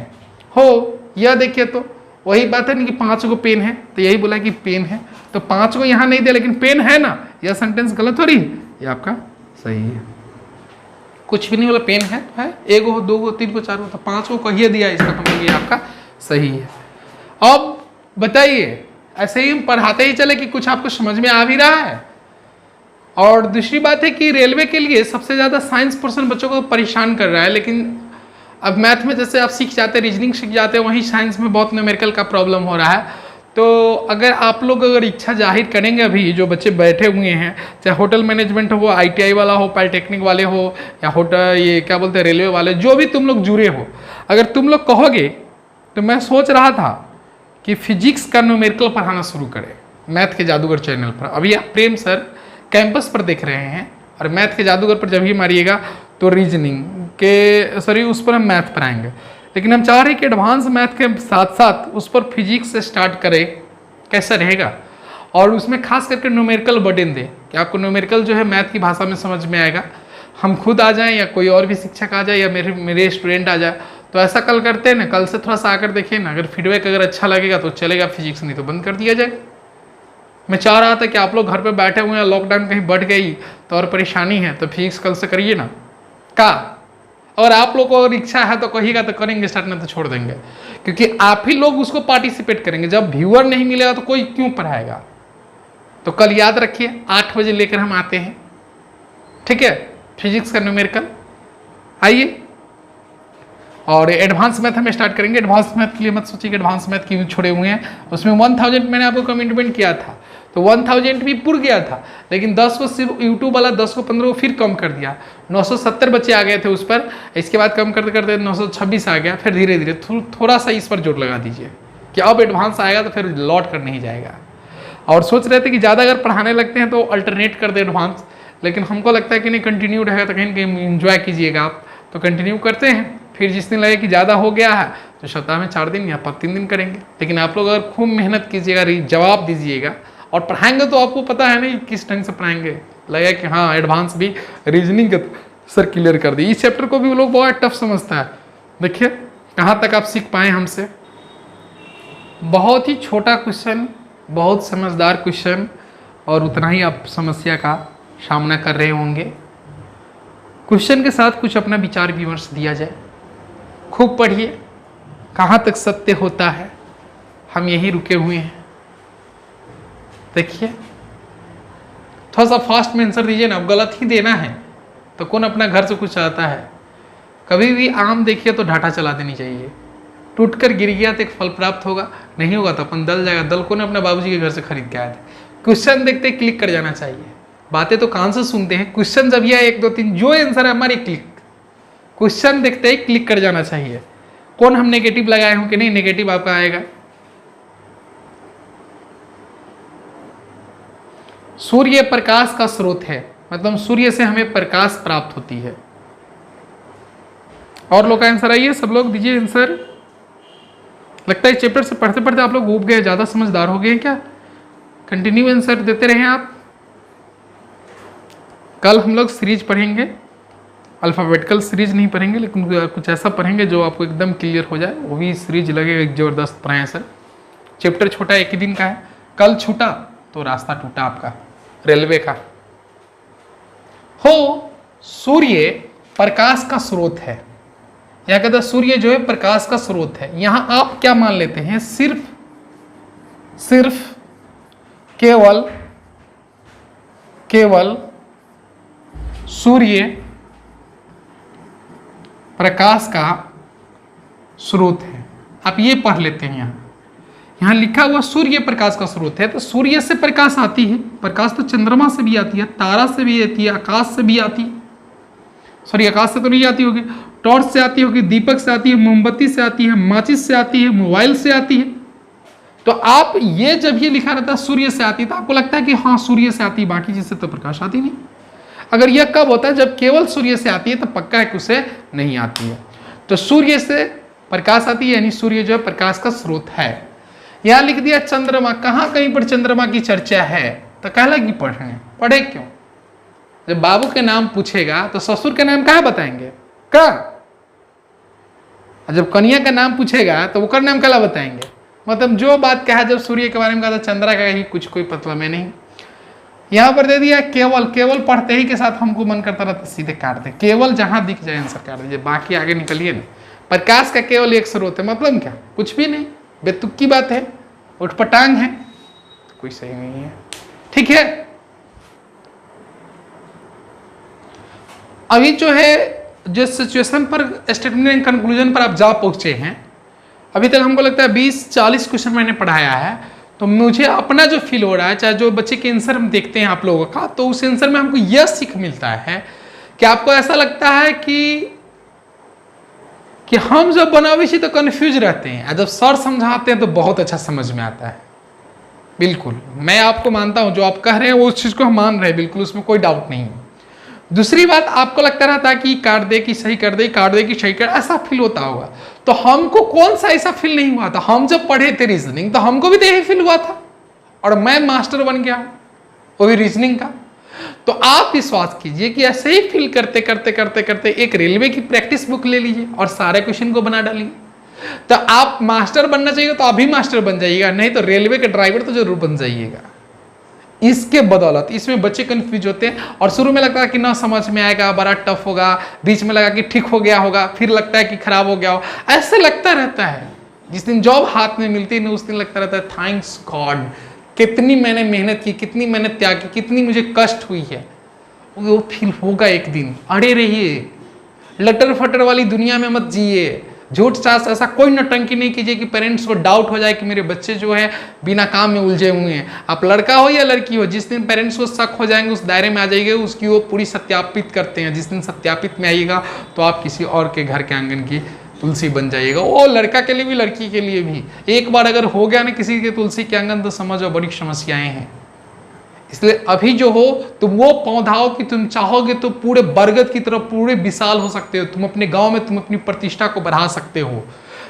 हो, यह देखिए तो वही बात है ना कि 5 को पेन है, तो यही बोला कि पेन है, तो 5 को यहाँ नहीं दिया लेकिन पेन है ना, यह सेंटेंस गलत हो रही है, ये आपका सही है। कुछ भी नहीं बोला, पेन है तो है, 1 हो, 2 हो, 3 को, 4 हो, तो 5 को कहिए दिया, इसका मतलब ये आपका सही है। अब बताइए, ऐसे ही हम पढ़ाते ही चले कि कुछ आपको समझ में आ भी रहा है। और दूसरी बात है कि रेलवे के लिए सबसे ज़्यादा साइंस पोर्शन बच्चों को परेशान कर रहा है, लेकिन अब मैथ में जैसे आप सीख जाते हैं, रीजनिंग सीख जाते हैं, वहीं साइंस में बहुत न्यूमेरिकल का प्रॉब्लम हो रहा है। तो अगर आप लोग अगर इच्छा जाहिर करेंगे, अभी जो बच्चे बैठे हुए हैं, चाहे होटल मैनेजमेंट हो, ITI वाला हो, पॉलिटेक्निक वाले हो, या होटल ये क्या बोलते हैं रेलवे वाले, जो भी तुम लोग जुड़े हो, अगर तुम लोग कहोगे तो मैं सोच रहा था कि फिजिक्स का न्यूमेरिकल पढ़ाना शुरू करें मैथ के जादूगर चैनल पर। अभी आप प्रेम सर कैंपस पर देख रहे हैं, और मैथ के जादूगर पर जब ही मारिएगा तो रीजनिंग के सॉरी उस पर हम मैथ पढ़ाएंगे, लेकिन हम चाह रहे हैं कि एडवांस मैथ के साथ साथ उस पर फिजिक्स से स्टार्ट करें, कैसा रहेगा, और उसमें खास करके न्यूमेरिकल बर्डन दें कि आपको न्यूमेरिकल जो है मैथ की भाषा में समझ में आएगा। हम खुद आ जाएं या कोई और भी शिक्षक आ जाए या मेरे स्टूडेंट आ जाए, तो ऐसा कल करते हैं ना, कल से थोड़ा सा आकर देखिए ना, अगर फीडबैक अगर अच्छा लगेगा तो चलेगा फिजिक्स, नहीं तो बंद कर दिया जाए। मैं चाह रहा था कि आप लोग घर पे बैठे हुए हैं, लॉकडाउन कहीं बढ़ गई तो और परेशानी है, तो फिजिक्स कल से करिए ना का। और आप लोग को अगर इच्छा है तो कहिएगा तो करेंगे स्टार्ट, में तो छोड़ देंगे, क्योंकि आप ही लोग उसको पार्टिसिपेट करेंगे। जब व्यूअर नहीं मिलेगा तो कोई क्यों पढ़ाएगा। तो कल याद रखिए 8 बजे लेकर हम आते हैं, ठीक है, फिजिक्स का न्यूमेरिकल। आइए, और एडवांस मैथ हम स्टार्ट करेंगे। एडवांस मैथ के लिए मत सोचिए कि एडवांस मैथ क्यों छोड़े हुए हैं, उसमें 1000 मैंने आपको कमिटमेंट किया था, तो 1000 भी पूर गया था, लेकिन 10 को सिर्फ यूट्यूब वाला 10 को 15 को फिर कम कर दिया, 970 बच्चे आ गए थे उस पर। इसके बाद कम करते करते 926 आ गया, फिर धीरे धीरे थोड़ा सा इस पर जोर लगा दीजिए कि अब एडवांस आएगा तो फिर लौट कर नहीं जाएगा। और सोच रहे थे कि ज़्यादा अगर पढ़ाने लगते हैं तो अल्टरनेट कर दे एडवांस, लेकिन हमको लगता है कि नहीं, कंटिन्यू रहेगा तो कहीं ना कहीं इन्जॉय कीजिएगा आप, तो कंटिन्यू करते हैं। फिर जिस दिन लगे कि ज़्यादा हो गया है तो सप्ताह में 4 दिन या 3 दिन करेंगे। लेकिन आप लोग अगर खूब मेहनत कीजिएगा, जवाब दीजिएगा और पढ़ाएंगे, तो आपको पता है नहीं किस ढंग से पढ़ाएंगे। लगा कि हाँ एडवांस भी रीजनिंग का सर क्लियर कर दी। इस चैप्टर को भी वो लोग बहुत टफ समझता है। देखिए कहाँ तक आप सीख पाए हमसे। बहुत ही छोटा क्वेश्चन, बहुत समझदार क्वेश्चन, और उतना ही आप समस्या का सामना कर रहे होंगे। क्वेश्चन के साथ कुछ अपना विचार विमर्श दिया जाए। खूब पढ़िए, कहाँ तक सत्य होता है, हम यही रुके हुए हैं। देखिए थोड़ा सा फास्ट में आंसर दीजिए ना, अब गलत ही देना है तो कौन अपना घर से कुछ चाहता है। कभी भी आम देखिए तो ढाठा चला देनी चाहिए। टूटकर गिर गया तो एक फल प्राप्त होगा, नहीं होगा तो अपन दल जाएगा। दल को ने अपने बाबूजी के घर से खरीद के आए थे। क्वेश्चन देखते क्लिक कर जाना चाहिए। बातें तो कान से सुनते हैं, क्वेश्चन जब यह 1 2 3 जो आंसर है हमारी क्लिक, क्वेश्चन देखते ही क्लिक कर जाना चाहिए। कौन हम नेगेटिव लगाए हों कि नहीं, नेगेटिव आपका आएगा। सूर्य प्रकाश का स्रोत है, मतलब सूर्य से हमें प्रकाश प्राप्त होती है। और लोग का आंसर आइए, सब लोग दीजिए आंसर। लगता है चैप्टर से पढ़ते पढ़ते आप लोग ऊब गए, ज़्यादा समझदार हो गए क्या। कंटिन्यू आंसर देते रहें आप। कल हम लोग सीरीज पढ़ेंगे, अल्फ़ाबेटिकल सीरीज नहीं पढ़ेंगे, लेकिन कुछ ऐसा पढ़ेंगे जो आपको एकदम क्लियर हो जाए। वो भी सीरीज लगेगा ज़बरदस्त पढ़ाएं सर। चैप्टर छोटा, 1 ही दिन का है। कल छूटा तो रास्ता टूटा आपका रेलवे का। हो सूर्य प्रकाश का स्रोत है, या कहता है सूर्य जो है प्रकाश का स्रोत है। यहां आप क्या मान लेते हैं, सिर्फ केवल सूर्य प्रकाश का स्रोत है। आप ये पढ़ लेते हैं। यहाँ लिखा हुआ सूर्य प्रकाश का स्रोत है, तो सूर्य से प्रकाश आती है। प्रकाश तो चंद्रमा से भी आती है, तारा से भी आती है, आकाश से भी आती है। सॉरी, आकाश से तो नहीं आती होगी, टॉर्च से आती होगी, दीपक से आती है, मोमबत्ती से आती है, माचिस से आती है, मोबाइल से आती है। तो आप ये जब ये लिखा रहता है सूर्य से आती है, तो आपको लगता है कि हाँ सूर्य से आती है, बाकी चीज से तो प्रकाश आती नहीं। अगर यह कब होता है, जब केवल सूर्य से आती है, तो पक्का है कि उसे नहीं आती है। तो सूर्य से प्रकाश आती है, यानी सूर्य जो है प्रकाश का स्रोत है। यहां लिख दिया चंद्रमा, कहां कहीं पर चंद्रमा की चर्चा है, तो कहला कि पढ़े क्यों? जब बाबू के नाम पूछेगा तो ससुर के नाम कहाँ बताएंगे, का? जब कन्या का नाम पूछेगा तो उसका नाम कहला बताएंगे। मतलब जो बात कहा, जब सूर्य के बारे में कहा था, चंद्रा का ही कुछ कोई मतलब में नहीं। यहां पर दे दिया केवल, केवल पढ़ते ही के साथ हमको मन करता रहता सीधे काट दे, केवल जहां दिख जाए आंसर काट दीजिए, बाकी आगे निकलिए ना। प्रकाश का केवल एक स्रोत है, मतलब क्या? कुछ भी नहीं, बेतुकी बात है, उठपटांग है, कोई सही नहीं है। ठीक है, अभी जो है जिस सिचुएशन पर स्टेटमेंट एंड कंक्लूजन पर आप जा पहुंचे हैं, अभी तक हमको लगता है 20-40 क्वेश्चन मैंने पढ़ाया है। तो मुझे अपना जो फील हो रहा है, चाहे जो बच्चे के आंसर हम देखते हैं आप लोगों का, तो उस आंसर में हमको यह सीख मिलता है कि आपको ऐसा लगता है कि हम जब बनावे छी तो कंफ्यूज रहते हैं, और जब सर समझाते हैं तो बहुत अच्छा समझ में आता है। बिल्कुल, मैं आपको मानता हूं, जो आप कह रहे हैं वो उस चीज को हम मान रहे हैं, बिल्कुल उसमें कोई डाउट नहीं है। दूसरी बात, आपको लगता रहता है कि काट दे कि सही कर दे, काट दे कि सही कर, ऐसा फील होता होगा। तो हमको कौन सा ऐसा फील नहीं हुआ था? हम जब पढ़े थे रीजनिंग, तो हमको भी तो यही फील हुआ था, और मैं मास्टर बन गया, वो भी रीजनिंग का। तो आप विश्वास कीजिए कि ऐसे ही फील करते करते करते करते एक रेलवे की प्रैक्टिस बुक ले लीजिए और सारे क्वेश्चन को बना डालिए। तो आप मास्टर बनना चाहिए तो अभी मास्टर बन जाइएगा, नहीं तो रेलवे के ड्राइवर तो जरूर बन जाइएगा। इसके बदौलत इसमें बच्चे कंफ्यूज होते हैं, और शुरू में लगता है कि ना समझ में आएगा, बड़ा टफ होगा, बीच में लगा कि ठीक हो गया होगा, फिर लगता है कि खराब हो गया हो, ऐसे लगता रहता है। जिस दिन जॉब हाथ में मिलती है ना, उस दिन लगता रहता है थैंक्स गॉड, कितनी मैंने मेहनत की, कितनी मैंने त्याग की, कितनी मुझे कष्ट हुई है। वो फील होगा एक दिन। अड़े रहिए, लटर फटर वाली दुनिया में मत जिए, झूठ सास ऐसा कोई नौटंकी नहीं कीजिए कि पेरेंट्स को डाउट हो जाए कि मेरे बच्चे जो है बिना काम में उलझे हुए हैं। आप लड़का हो या लड़की हो, जिस दिन पेरेंट्स को शक हो जाएंगे, उस दायरे में आ जाइएगा, उसकी वो पूरी सत्यापित करते हैं। जिस दिन सत्यापित में आइएगा तो आप किसी और के घर के आंगन की तुलसी बन जाइएगा। वो लड़का के लिए भी लड़की के लिए भी, एक बार अगर हो गया ना किसी के तुलसी के आंगन, तो समझो बड़ी समस्याएं हैं। इसलिए अभी जो हो तुम वो पौधाओं की, तुम चाहोगे तो पूरे बरगद की तरफ पूरे विशाल हो सकते हो। तुम अपने गांव में तुम अपनी प्रतिष्ठा को बढ़ा सकते हो।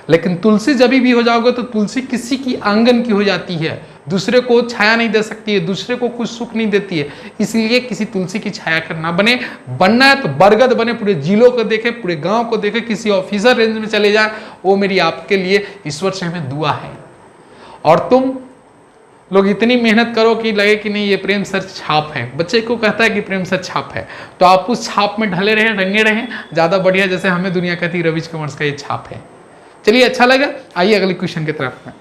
लेकिन तुलसी जब भी हो जाओगे तो तुलसी किसी की आंगन की हो जाती है, दूसरे को छाया नहीं दे सकती है, दूसरे को कुछ सुख नहीं देती है। इसलिए किसी तुलसी की छाया करना बने, बनना है तो बरगद बने, पूरे जिलों को देखे, पूरे गांव को देखे, किसी ऑफिसर रेंज में चले जाए। वो मेरी आपके लिए ईश्वर से हमें दुआ है। और तुम लोग इतनी मेहनत करो कि लगे कि नहीं ये प्रेम सर छाप है, बच्चे को कहता है कि प्रेम सर छाप है, तो आप उस छाप में ढले रहें, रंगे रहें, ज़्यादा बढ़िया। जैसे हमें दुनिया कहती है रविश कॉमर्स का ये छाप है। चलिए, अच्छा लगा, आइए अगले क्वेश्चन की तरफ में।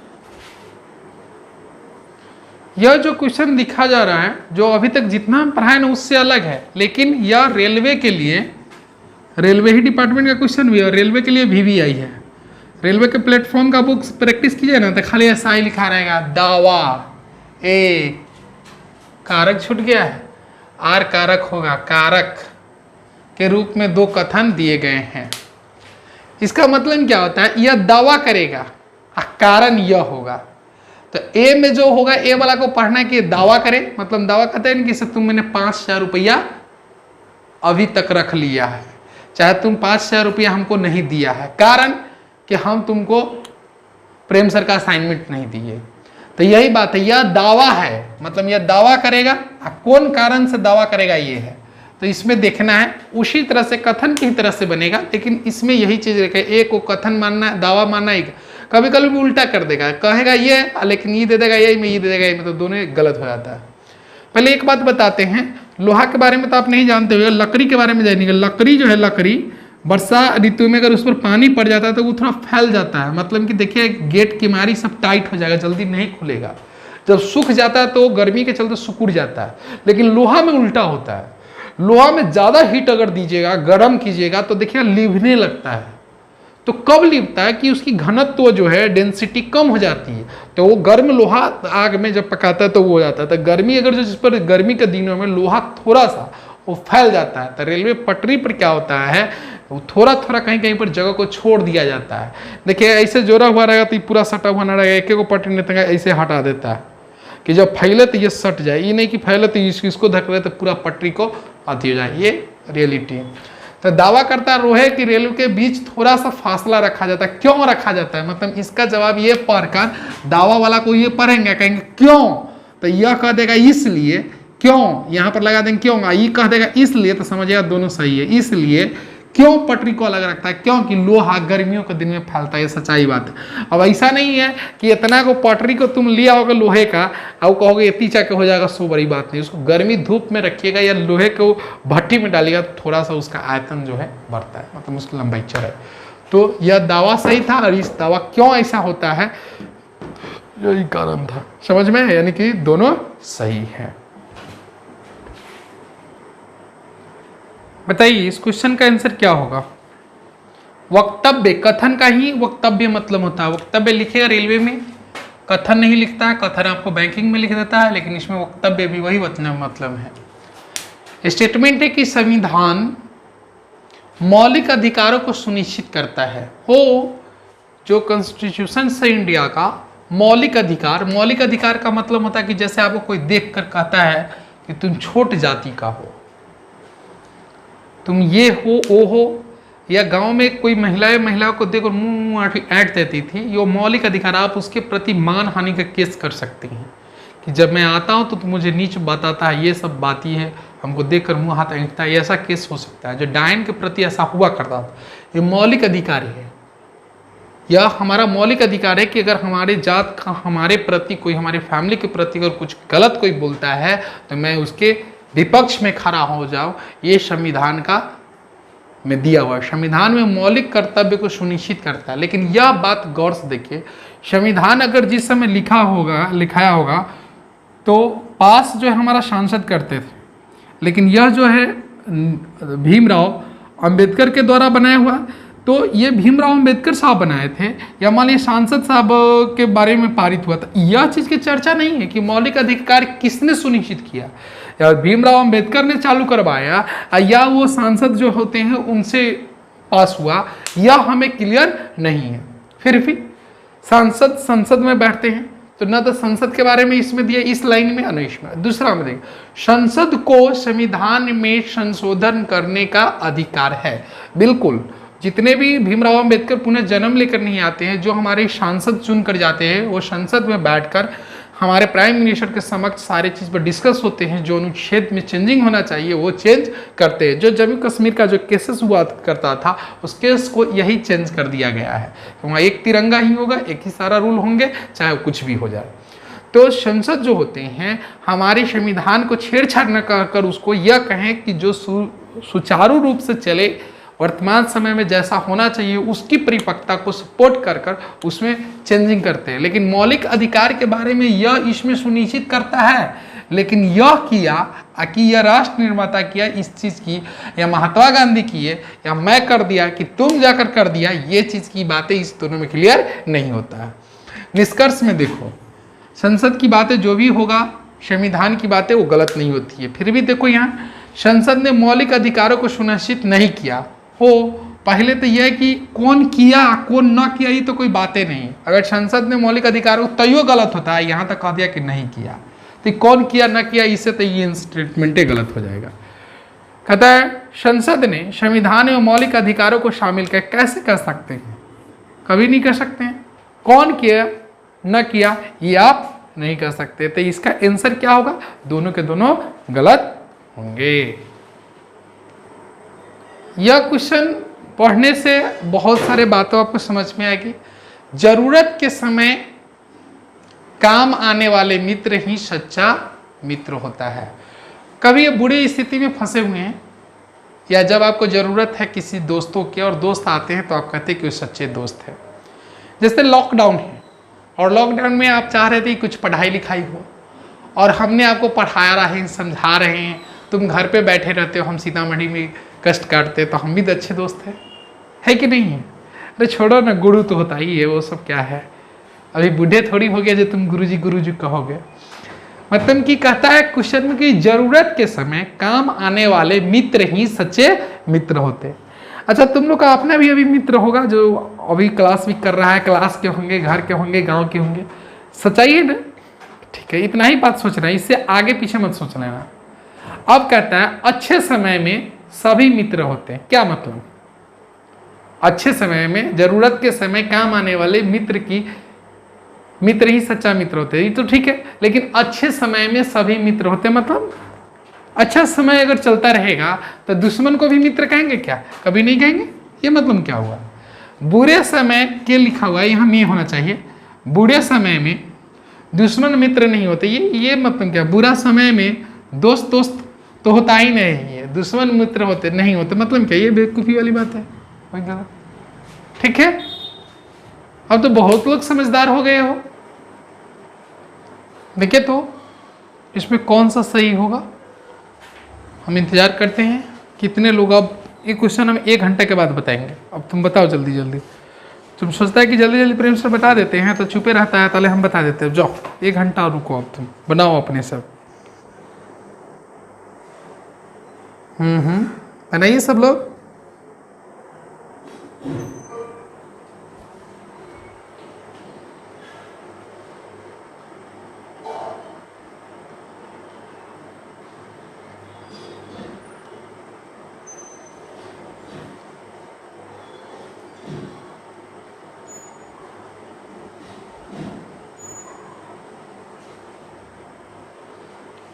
यह जो क्वेश्चन दिखा जा रहा है, जो अभी तक जितना हम पढ़ाए ना उससे अलग है, लेकिन यह रेलवे के लिए, रेलवे ही डिपार्टमेंट का क्वेश्चन भी है और रेलवे के लिए VVI है। रेलवे के प्लेटफॉर्म का बुक प्रैक्टिस कीजिए ना, तो खाली ऐसा ही लिखा रहेगा, दावा ए कारक छूट गया है, आर कारक होगा, कारक के रूप में दो कथन दिए गए हैं। इसका मतलब क्या होता है? यह दावा करेगा, कारण यह होगा। तो ए में जो होगा, ए वाला को पढ़ना है कि दावा करे, मतलब दावा कहते हैं कि तुमने 5,000 रुपया अभी तक रख लिया है, चाहे तुम 5,000 रुपया हमको नहीं दिया है, कारण कि हम तुमको प्रेम सर का असाइनमेंट नहीं दिए। तो यही बात है, यह दावा है, मतलब यह दावा करेगा, कौन कारण से दावा करेगा ये है। तो इसमें देखना है, उसी तरह से कथन की तरह से बनेगा, लेकिन इसमें यही चीज रखे, ए को कथन मानना है, दावा मानना है। कभी कभी भी उल्टा कर देगा, कहेगा ये लेकिन ये दे देगा ये में, ये दे देगा ये में, तो दोनों गलत हो जाता है। पहले एक बात बताते हैं, लोहा के बारे में तो आप नहीं जानते हो, लकड़ी के बारे में जानेंगे। लकड़ी जो है, लकड़ी वर्षा ऋतु में अगर उस पर पानी पड़ जाता है तो वो थोड़ा फैल जाता है, मतलब कि देखिए गेट की मारी सब टाइट हो जाएगा, जल्दी नहीं खुलेगा। जब सूख जाता है तो गर्मी के चलते सिकुड़ जाता है। लेकिन लोहा में उल्टा होता है, लोहा में ज़्यादा हीट अगर दीजिएगा, गर्म कीजिएगा, तो देखिए लिभने लगता है। तो कब लिपता है कि उसकी घनत्व जो है, डेंसिटी कम हो जाती है, तो वो गर्म लोहा आग में जब पकाता है तो वो हो जाता है। तो गर्मी अगर जो जिस पर गर्मी के दिनों में लोहा थोड़ा सा वो फैल जाता है, तो रेलवे पटरी पर क्या होता है, वो थोड़ा थोड़ा कहीं कहीं पर जगह को छोड़ दिया जाता है। देखिए ऐसे जोड़ा हुआ रहेगा तो ये पूरा सटा हुआ ना रहेगा, एक एक को पटरी नहीं तंगा ऐसे हटा देता है कि जब फैले तो ये सट जाए, ये नहीं कि फैले तो इसको धक रहे तो पूरा पटरी को आती हो जाए, ये रियलिटी है। तो दावा करता है रोहे की रेलवे के बीच थोड़ा सा फासला रखा जाता है। क्यों रखा जाता है, मतलब इसका जवाब ये पढ़कर दावा वाला को ये पढ़ेंगे, कहेंगे क्यों, तो यह कह देगा इसलिए, क्यों यहाँ पर लगा देंगे क्यों, ये कह देगा इसलिए, तो समझिएगा दोनों सही है। इसलिए क्यों पटरी को अलग रखता है, क्योंकि लोहा गर्मियों के दिन में फैलता है, ये सच्चाई बात है। अब ऐसा नहीं है कि इतना को पटरी को तुम लिया होगा लोहे का और कहोगे इतनी चाके हो जाएगा, सो बड़ी बात नहीं। उसको गर्मी धूप में रखिएगा या लोहे को भट्टी में डालिएगा तो थोड़ा सा उसका आयतन जो है बढ़ता है, मतलब उसकी लंबाई चढ़े। तो यह दावा सही था, और इस दावा क्यों ऐसा होता है यही कारण था, समझ में, यानी कि दोनों सही है। बताइए इस क्वेश्चन का आंसर क्या होगा। वक्तव्य, कथन का ही वक्तव्य मतलब होता है। वक्तव्य लिखेगा रेलवे में, कथन नहीं लिखता है, कथन आपको बैंकिंग में लिख देता है, लेकिन इसमें वक्तव्य भी वही मतलब है। स्टेटमेंट है कि संविधान मौलिक अधिकारों को सुनिश्चित करता है। जो कॉन्स्टिट्यूशन है इंडिया का मौलिक अधिकार का मतलब होता है कि जैसे आपको कोई देख कर कहता है कि तुम छोट जाति का हो, तुम ये हो वो हो, या गांव में कोई महिलाओं को देखकर मुंह ऐंठ देती थी, ये मौलिक अधिकार, आप उसके प्रति मान हानि का केस कर सकते हैं कि जब मैं आता हूं तो तुम मुझे नीच बताता है, ये सब बातें है, हमको देखकर मुंह हाथ ऐंठता है, ऐसा केस हो सकता है। जो डायन के प्रति ऐसा हुआ करता था, ये मौलिक अधिकार है, या हमारा मौलिक अधिकार है कि अगर हमारे जात का हमारे प्रति कोई, हमारे फैमिली के प्रति अगर कुछ गलत कोई बोलता है तो मैं उसके विपक्ष में खड़ा हो जाओ। ये संविधान का में दिया हुआ है। संविधान में मौलिक कर्तव्य को सुनिश्चित करता है। लेकिन यह बात गौर से देखिए, संविधान अगर जिस समय लिखाया होगा तो पास जो है हमारा सांसद करते थे, लेकिन यह जो है भीमराव अंबेडकर के द्वारा बनाया हुआ, तो ये भीमराव अंबेडकर साहब बनाए थे, या मान लीजिए सांसद साहब के बारे में पारित हुआ था। यह चीज़ की चर्चा नहीं है कि मौलिक अधिकार किसने सुनिश्चित किया, या भीमराव अंबेडकर ने चालू करवाया या वो सांसद जो होते हैं उनसे पास हुआ, यह हमें क्लियर नहीं है। फिर भी सांसद संसद में बैठते हैं, तो न तो संसद के बारे में इसमें दिया इस लाइन में, न इसमें। दूसरा में देखिए, संसद को संविधान में संशोधन करने का अधिकार है। बिल्कुल, जितने भी भीमराव अंबेडकर पुनः जन्म लेकर नहीं आते हैं, जो हमारे सांसद चुन कर जाते हैं, वो संसद में बैठकर हमारे प्राइम मिनिस्टर के समक्ष सारे चीज़ पर डिस्कस होते हैं। जो अनुच्छेद में चेंजिंग होना चाहिए वो चेंज करते हैं। जो जम्मू कश्मीर का जो केसेस हुआ करता था, उस केस को यही चेंज कर दिया गया है। तो वहाँ एक तिरंगा ही होगा, एक ही सारा रूल होंगे, चाहे कुछ भी हो जाए। तो संसद जो होते हैं हमारे संविधान को छेड़छाड़ न कर उसको यह कहें कि जो सुचारू रूप से चले, वर्तमान समय में जैसा होना चाहिए उसकी परिपक्वता को सपोर्ट कर उसमें चेंजिंग करते हैं। लेकिन मौलिक अधिकार के बारे में यह इसमें सुनिश्चित करता है, लेकिन यह किया कि यह राष्ट्र निर्माता किया इस चीज़ की, या महात्मा गांधी की है, या मैं कर दिया कि तुम जाकर कर दिया, ये चीज़ की बातें इस दोनों में क्लियर नहीं होता है। निष्कर्ष में देखो, संसद की बातें जो भी होगा, संविधान की बातें वो गलत नहीं होती है। फिर भी देखो यहाँ संसद ने मौलिक अधिकारों को सुनिश्चित नहीं किया हो। पहले तो यह है कि कौन किया कौन ना किया, ये तो कोई बातें नहीं। अगर संसद ने मौलिक अधिकारों को तैयो गलत होता है, यहाँ तक कह दिया कि नहीं किया, तो कौन किया ना किया, इससे तो ये स्टेटमेंट गलत हो जाएगा। कहता है संसद ने संविधान में मौलिक अधिकारों को शामिल कर, कैसे कर सकते हैं, कभी नहीं कर सकते हैं। कौन किया न किया ये आप नहीं कर सकते। तो इसका आंसर क्या होगा, दोनों के दोनों गलत होंगे। यह क्वेश्चन पढ़ने से बहुत सारे बातों आपको समझ में आएगी। जरूरत के समय काम आने वाले मित्र ही सच्चा मित्र होता है। कभी ये बुरी स्थिति में फंसे हुए हैं, या जब आपको ज़रूरत है किसी दोस्तों की और दोस्त आते हैं तो आप कहते हैं कि वो सच्चे दोस्त हैं। जैसे लॉकडाउन है, और लॉकडाउन में आप चाह रहे थे कि कुछ पढ़ाई लिखाई हो, और हमने आपको पढ़ा रहे हैं, समझा रहे हैं, तुम घर पे बैठे रहते हो, हम सीतामढ़ी में कष्ट काटते, तो हम भी तो अच्छे दोस्त हैं, है कि नहीं? अरे छोड़ो ना, गुरु तो होता ही है, वो सब क्या है, अभी बूढ़े थोड़ी हो गए जो तुम गुरुजी कहोगे। मतलब कि कहता है क्वेश्चन में कि जरूरत के समय काम आने वाले मित्र ही सच्चे मित्र होते। अच्छा, तुम लोग का अपना भी अभी मित्र होगा जो अभी क्लास भी कर रहा है, क्लास के होंगे, घर के होंगे, गांव के होंगे, सच्चाई है ना? ठीक है, इतना ही बात सोचना है, इससे आगे पीछे मत सोच लेना। अब कहता है अच्छे समय में सभी मित्र होते हैं। क्या मतलब? अच्छे समय में, जरूरत के समय काम आने वाले मित्र ही सच्चा मित्र होते हैं, ये तो ठीक है, लेकिन अच्छे समय में सभी मित्र होते हैं मतलब अच्छा समय अगर चलता रहेगा तो दुश्मन को भी मित्र कहेंगे क्या? कभी नहीं कहेंगे। ये मतलब क्या हुआ? बुरे समय के लिखा हुआ है, यहाँ में होना चाहिए, बुरे समय में दुश्मन मित्र नहीं होते। ये मतलब क्या? बुरा समय में दोस्त तो होता ही नहीं है, दुश्मन मित्र होते नहीं होते, मतलब क्या? ये बेवकूफ़ी वाली बात है। ठीक है, अब तो बहुत लोग समझदार हो गए हो। देखिए तो इसमें कौन सा सही होगा, हम इंतजार करते हैं कितने लोग। अब ये क्वेश्चन हम 1 घंटे के बाद बताएंगे। अब तुम बताओ जल्दी जल्दी। तुम सोचता है कि जल्दी जल्दी प्रेम से बता देते हैं तो चुपे रहता है, पहले हम बता देते हैं। जाओ 1 घंटा रुको, अब तुम बनाओ अपने सब। बनाइए सब लोग।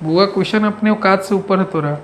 बुआ क्वेश्चन अपने औकात से ऊपर है तोरा।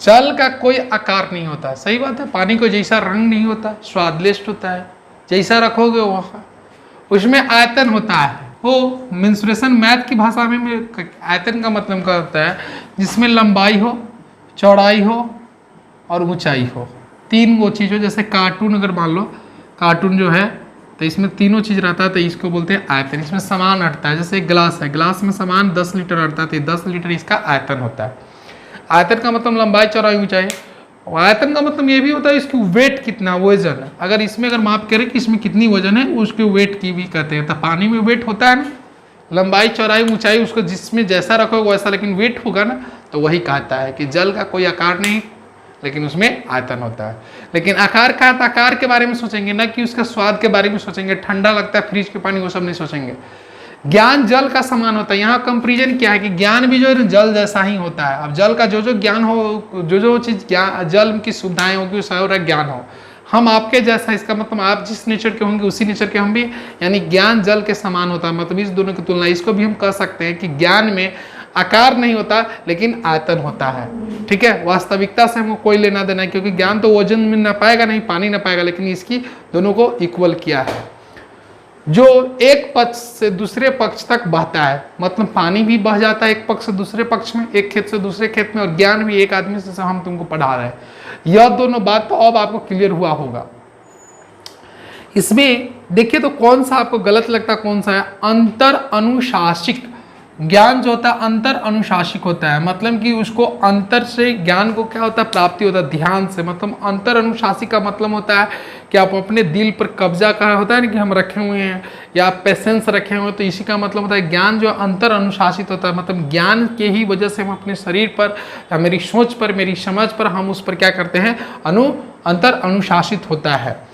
जल का कोई आकार नहीं होता, सही बात है। पानी को जैसा रंग नहीं होता, स्वादलिष्ट होता है, जैसा रखोगे वहाँ उसमें आयतन होता है। वो मेंसुरेशन मैथ की भाषा में आयतन का मतलब क्या होता है? जिसमें लंबाई हो, चौड़ाई हो और ऊंचाई हो, 3 वो चीज़ हो। जैसे कार्टून अगर मान लो, कार्टून जो है तो इसमें तीनों चीज़ रहता है, तो इसको बोलते हैं आयतन। इसमें सामान अटता है, जैसे गिलास है, गिलास में सामान 10 लीटर अटता है, तो 10 लीटर इसका आयतन होता है। आयतन का मतलब लंबाई, चौड़ाई, ऊंचाई। आयतन का मतलब ये भी होता है इसकी वेट कितना, वजन। अगर इसमें अगर माप करें कि इसमें कितनी वजन है, उसके वेट की भी कहते हैं। तो पानी में वेट होता है ना, लंबाई, चौड़ाई, ऊंचाई, उसको जिसमें जैसा रखोगे वैसा, लेकिन वेट होगा ना, तो वही कहता है कि जल का कोई आकार नहीं, लेकिन उसमें आयतन होता है। लेकिन आकार का आकार के बारे में सोचेंगे ना कि उसका स्वाद के बारे में सोचेंगे। ठंडा लगता है फ्रिज के पानी, वो सब नहीं सोचेंगे। ज्ञान जल का समान होता है। यहाँ कंपेरिजन क्या है कि ज्ञान भी जो है जल जैसा ही होता है। अब जल का जो ज्ञान हो, जो चीज़ ज्ञान, जल की सुविधाएं होगी, सारा ज्ञान हो। हम आपके जैसा, इसका मतलब आप जिस नेचर के होंगे उसी नेचर के हम भी, यानी ज्ञान जल के समान होता है। मतलब इस दोनों की तुलना, इसको भी हम कह सकते हैं कि ज्ञान में आकार नहीं होता लेकिन आयतन होता है। ठीक है, वास्तविकता से हमको कोई लेना देना है, क्योंकि ज्ञान तो वजन में ना पाएगा, नहीं पानी ना पाएगा, लेकिन इसकी दोनों को इक्वल किया है। जो एक पक्ष से दूसरे पक्ष तक बहता है, मतलब पानी भी बह जाता है एक पक्ष से दूसरे पक्ष में, एक खेत से दूसरे खेत में, और ज्ञान भी एक आदमी से हम तुमको पढ़ा रहे हैं। यह दोनों बात तो अब आपको क्लियर हुआ होगा। इसमें देखिए तो कौन सा आपको गलत लगता, कौन सा है? अंतर अनुशासिक ज्ञान जो होता है अंतर अनुशासिक होता है। मतलब कि उसको अंतर से ज्ञान को क्या होता है? प्राप्ति होता है ध्यान से। मतलब अंतर अनुशासिक का मतलब होता है कि आप अपने दिल पर कब्जा का होता है ना, कि हम रखे हुए हैं, या आप पेशेंस रखे हुए हैं, तो इसी का मतलब होता है ज्ञान जो अंतर अनुशासित होता है। मतलब ज्ञान के ही वजह से हम अपने शरीर पर, या मेरी सोच पर, मेरी समझ पर, हम उस पर क्या करते हैं? अंतर अनुशासित होता है।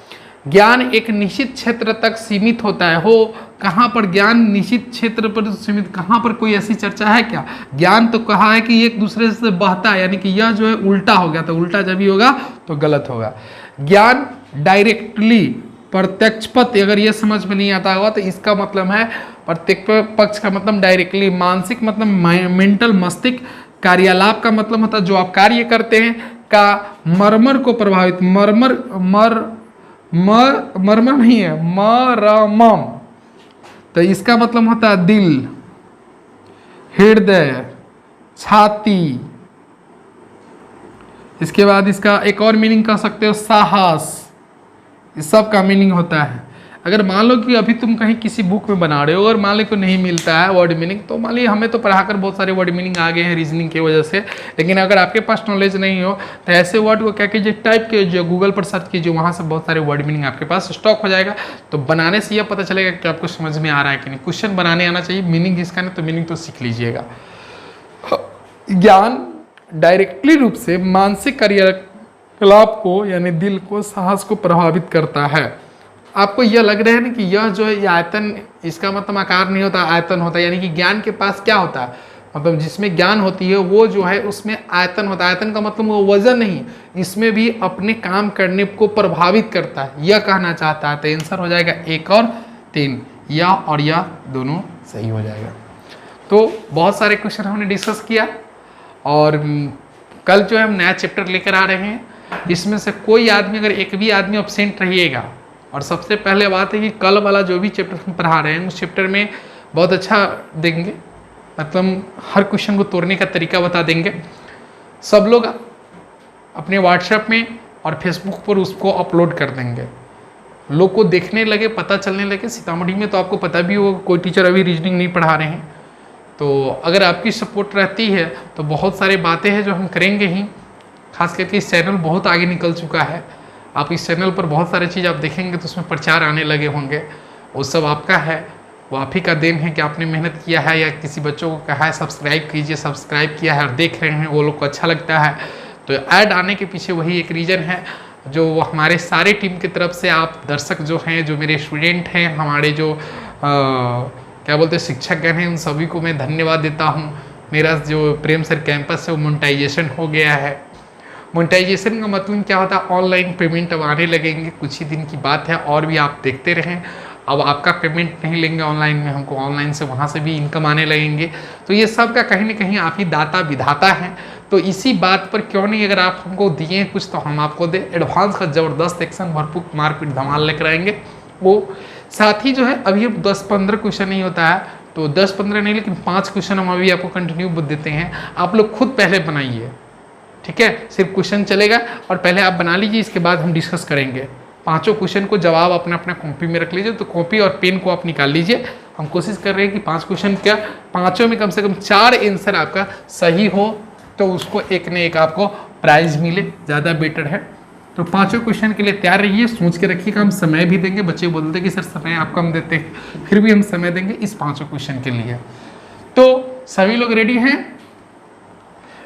ज्ञान एक निश्चित क्षेत्र तक सीमित होता है। हो कहाँ पर ज्ञान निश्चित क्षेत्र पर सीमित, कहाँ पर कोई ऐसी चर्चा है क्या? ज्ञान तो कहा है कि एक दूसरे से बहता है, यानी कि यह जो है उल्टा हो गया, तो उल्टा जब भी होगा तो गलत होगा। ज्ञान डायरेक्टली, प्रत्यक्ष पथ, अगर ये समझ में नहीं आता होगा तो इसका मतलब है प्रत्यक्ष पक्ष का मतलब डायरेक्टली, मानसिक मतलब मेंटल, मस्तिष्क, कार्यालाप का मतलब होता है जो आप कार्य करते हैं, का मर्मर को प्रभावित, मर्म नहीं है, मरमम। तो इसका मतलब होता है दिल, हृदय, छाती। इसके बाद इसका एक और मीनिंग कह सकते हो साहस। इस सब का मीनिंग होता है। अगर मान लो कि अभी तुम कहीं किसी बुक में बना रहे हो और मान लो कि नहीं मिलता है वर्ड मीनिंग, तो मान लीजिए हमें तो पढ़ाकर बहुत सारे वर्ड मीनिंग आ गए हैं रीजनिंग की वजह से, लेकिन अगर आपके पास नॉलेज नहीं हो तो ऐसे वर्ड को क्या कीजिए, टाइप कीजिए, गूगल पर सर्च कीजिए, वहाँ से बहुत सारे वर्ड मीनिंग आपके पास स्टॉक हो जाएगा। तो बनाने से यह पता चलेगा कि आपको समझ में आ रहा है कि नहीं। क्वेश्चन बनाने आना चाहिए, मीनिंग इसका नहीं तो मीनिंग तो सीख लीजिएगा। ज्ञान डायरेक्टली रूप से मानसिक क्रियाकलाप को यानी दिल को, साहस को प्रभावित करता है। आपको यह लग रहा है ना कि यह जो है ये आयतन, इसका मतलब आकार नहीं होता, आयतन होता है। यानी कि ज्ञान के पास क्या होता है, मतलब जिसमें ज्ञान होती है वो जो है उसमें आयतन होता है। आयतन का मतलब वो वजन नहीं, इसमें भी अपने काम करने को प्रभावित करता है, यह कहना चाहता है। तो आंसर हो जाएगा 1 और 3, या और या दोनों सही हो जाएगा। तो बहुत सारे क्वेश्चन हमने डिस्कस किया और कल जो है हम नया चैप्टर लेकर आ रहे हैं। इसमें से कोई आदमी, अगर एक भी आदमी एब्सेंट रहिएगा, और सबसे पहले बात है कि कल वाला जो भी चैप्टर हम पढ़ा रहे हैं उस चैप्टर में बहुत अच्छा देंगे, मतलब हर क्वेश्चन को तोड़ने का तरीका बता देंगे। सब लोग अपने व्हाट्सएप में और फेसबुक पर उसको अपलोड कर देंगे, लोग को देखने लगे, पता चलने लगे। सीतामढ़ी में तो आपको पता भी होगा कोई टीचर अभी रीजनिंग नहीं पढ़ा रहे हैं। तो अगर आपकी सपोर्ट रहती है तो बहुत सारी बातें हैं जो हम करेंगे ही। खास करके इस चैनल बहुत आगे निकल चुका है, आप इस चैनल पर बहुत सारी चीज़ आप देखेंगे तो उसमें प्रचार आने लगे होंगे। वो सब आपका है, वो आप ही का देन है कि आपने मेहनत किया है या किसी बच्चों को कहा है सब्सक्राइब कीजिए, सब्सक्राइब किया है और देख रहे हैं, वो लोग को अच्छा लगता है। तो ऐड आने के पीछे वही एक रीज़न है, जो हमारे सारे टीम की तरफ से आप दर्शक जो हैं, जो मेरे स्टूडेंट हैं, हमारे जो क्या बोलते हैं शिक्षकगण हैं, उन सभी को मैं धन्यवाद देता हूँ। मेरा जो प्रेम सर कैंपस है वो मोनेटाइजेशन हो गया है। मोनेटाइजेशन का मतलब क्या होता है, ऑनलाइन पेमेंट अब आने लगेंगे, कुछ ही दिन की बात है, और भी आप देखते रहें। अब आपका पेमेंट नहीं लेंगे ऑनलाइन में, हमको ऑनलाइन से वहाँ से भी इनकम आने लगेंगे। तो ये सब का कहीं ना कहीं आप ही दाता विधाता हैं। तो इसी बात पर क्यों नहीं, अगर आप हमको दिए कुछ तो हम आपको दे। एडवांस का ज़बरदस्त एक्शन, भरपूर मारपीट धमाल लेकर आएंगे। वो साथ ही जो है अभी 10-15 क्वेश्चन नहीं होता है, तो 10-15 नहीं लेकिन 5 क्वेश्चन हम अभी आपको कंटिन्यू देते हैं। आप लोग खुद पहले बनाइए, ठीक है, सिर्फ क्वेश्चन चलेगा और पहले आप बना लीजिए, इसके बाद हम डिस्कस करेंगे। 5 क्वेश्चन को जवाब अपना अपना कॉपी में रख लीजिए। तो कॉपी और पेन को आप निकाल लीजिए। हम कोशिश कर रहे हैं कि 5 क्वेश्चन क्या, 5 में कम से कम 4 आंसर आपका सही हो, तो उसको एक न एक आपको प्राइज मिले, ज़्यादा बेटर है। तो 5 क्वेश्चन के लिए तैयार रहिए, सोच के रखिएगा। हम समय भी देंगे, बच्चे बोलते हैं कि सर समय आप कम देते हैं, फिर भी हम समय देंगे इस 5 क्वेश्चन के लिए। तो सभी लोग रेडी हैं,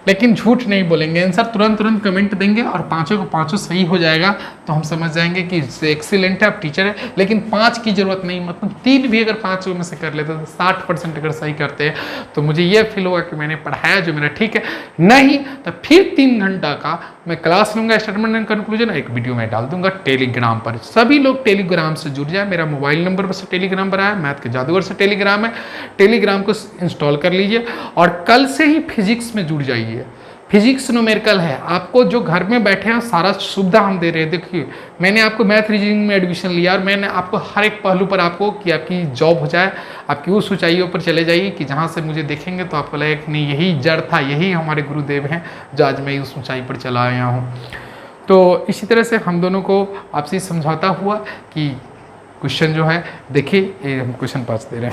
लेकिन झूठ नहीं बोलेंगे, आंसर तुरंत कमेंट देंगे और 5 को 5 सही हो जाएगा तो हम समझ जाएंगे कि एक्सीलेंट है, आप टीचर है। लेकिन 5 की जरूरत नहीं, मतलब 3 भी अगर 5 में से कर लेते तो 60% अगर सही करते हैं तो मुझे ये फील होगा कि मैंने पढ़ाया जो मेरा ठीक है। नहीं तो फिर 3 घंटा का मैं क्लास लूंगा, स्टेटमेंट एंड कंक्लूजन एक वीडियो में डाल दूंगा टेलीग्राम पर। सभी लोग टेलीग्राम से जुड़ जाए, मेरा मोबाइल नंबर पर से टेलीग्राम पर आया, मैथ के जादूगर से टेलीग्राम है, टेलीग्राम को इंस्टॉल कर लीजिए और कल से ही फिजिक्स में जुड़ जाइए। फिजिक्स न्यूमेरिकल है, आपको जो घर में बैठे हैं सारा सुविधा हम दे रहे हैं। देखिए मैंने आपको मैथ रीजनिंग में एडमिशन लिया और मैंने आपको हर एक पहलू पर आपको कि आपकी जॉब हो जाए, आपकी उस ऊंचाइयों पर चले जाइए कि जहाँ से मुझे देखेंगे तो आपको लगेगा कि नहीं यही जड़ था, यही हमारे गुरुदेव हैं जो आज मैं उस ऊंचाई पर चला आया हूँ। तो इसी तरह से हम दोनों को आपसे समझौता हुआ कि क्वेश्चन जो है देखिए, हम क्वेश्चन 5 दे रहे हैं।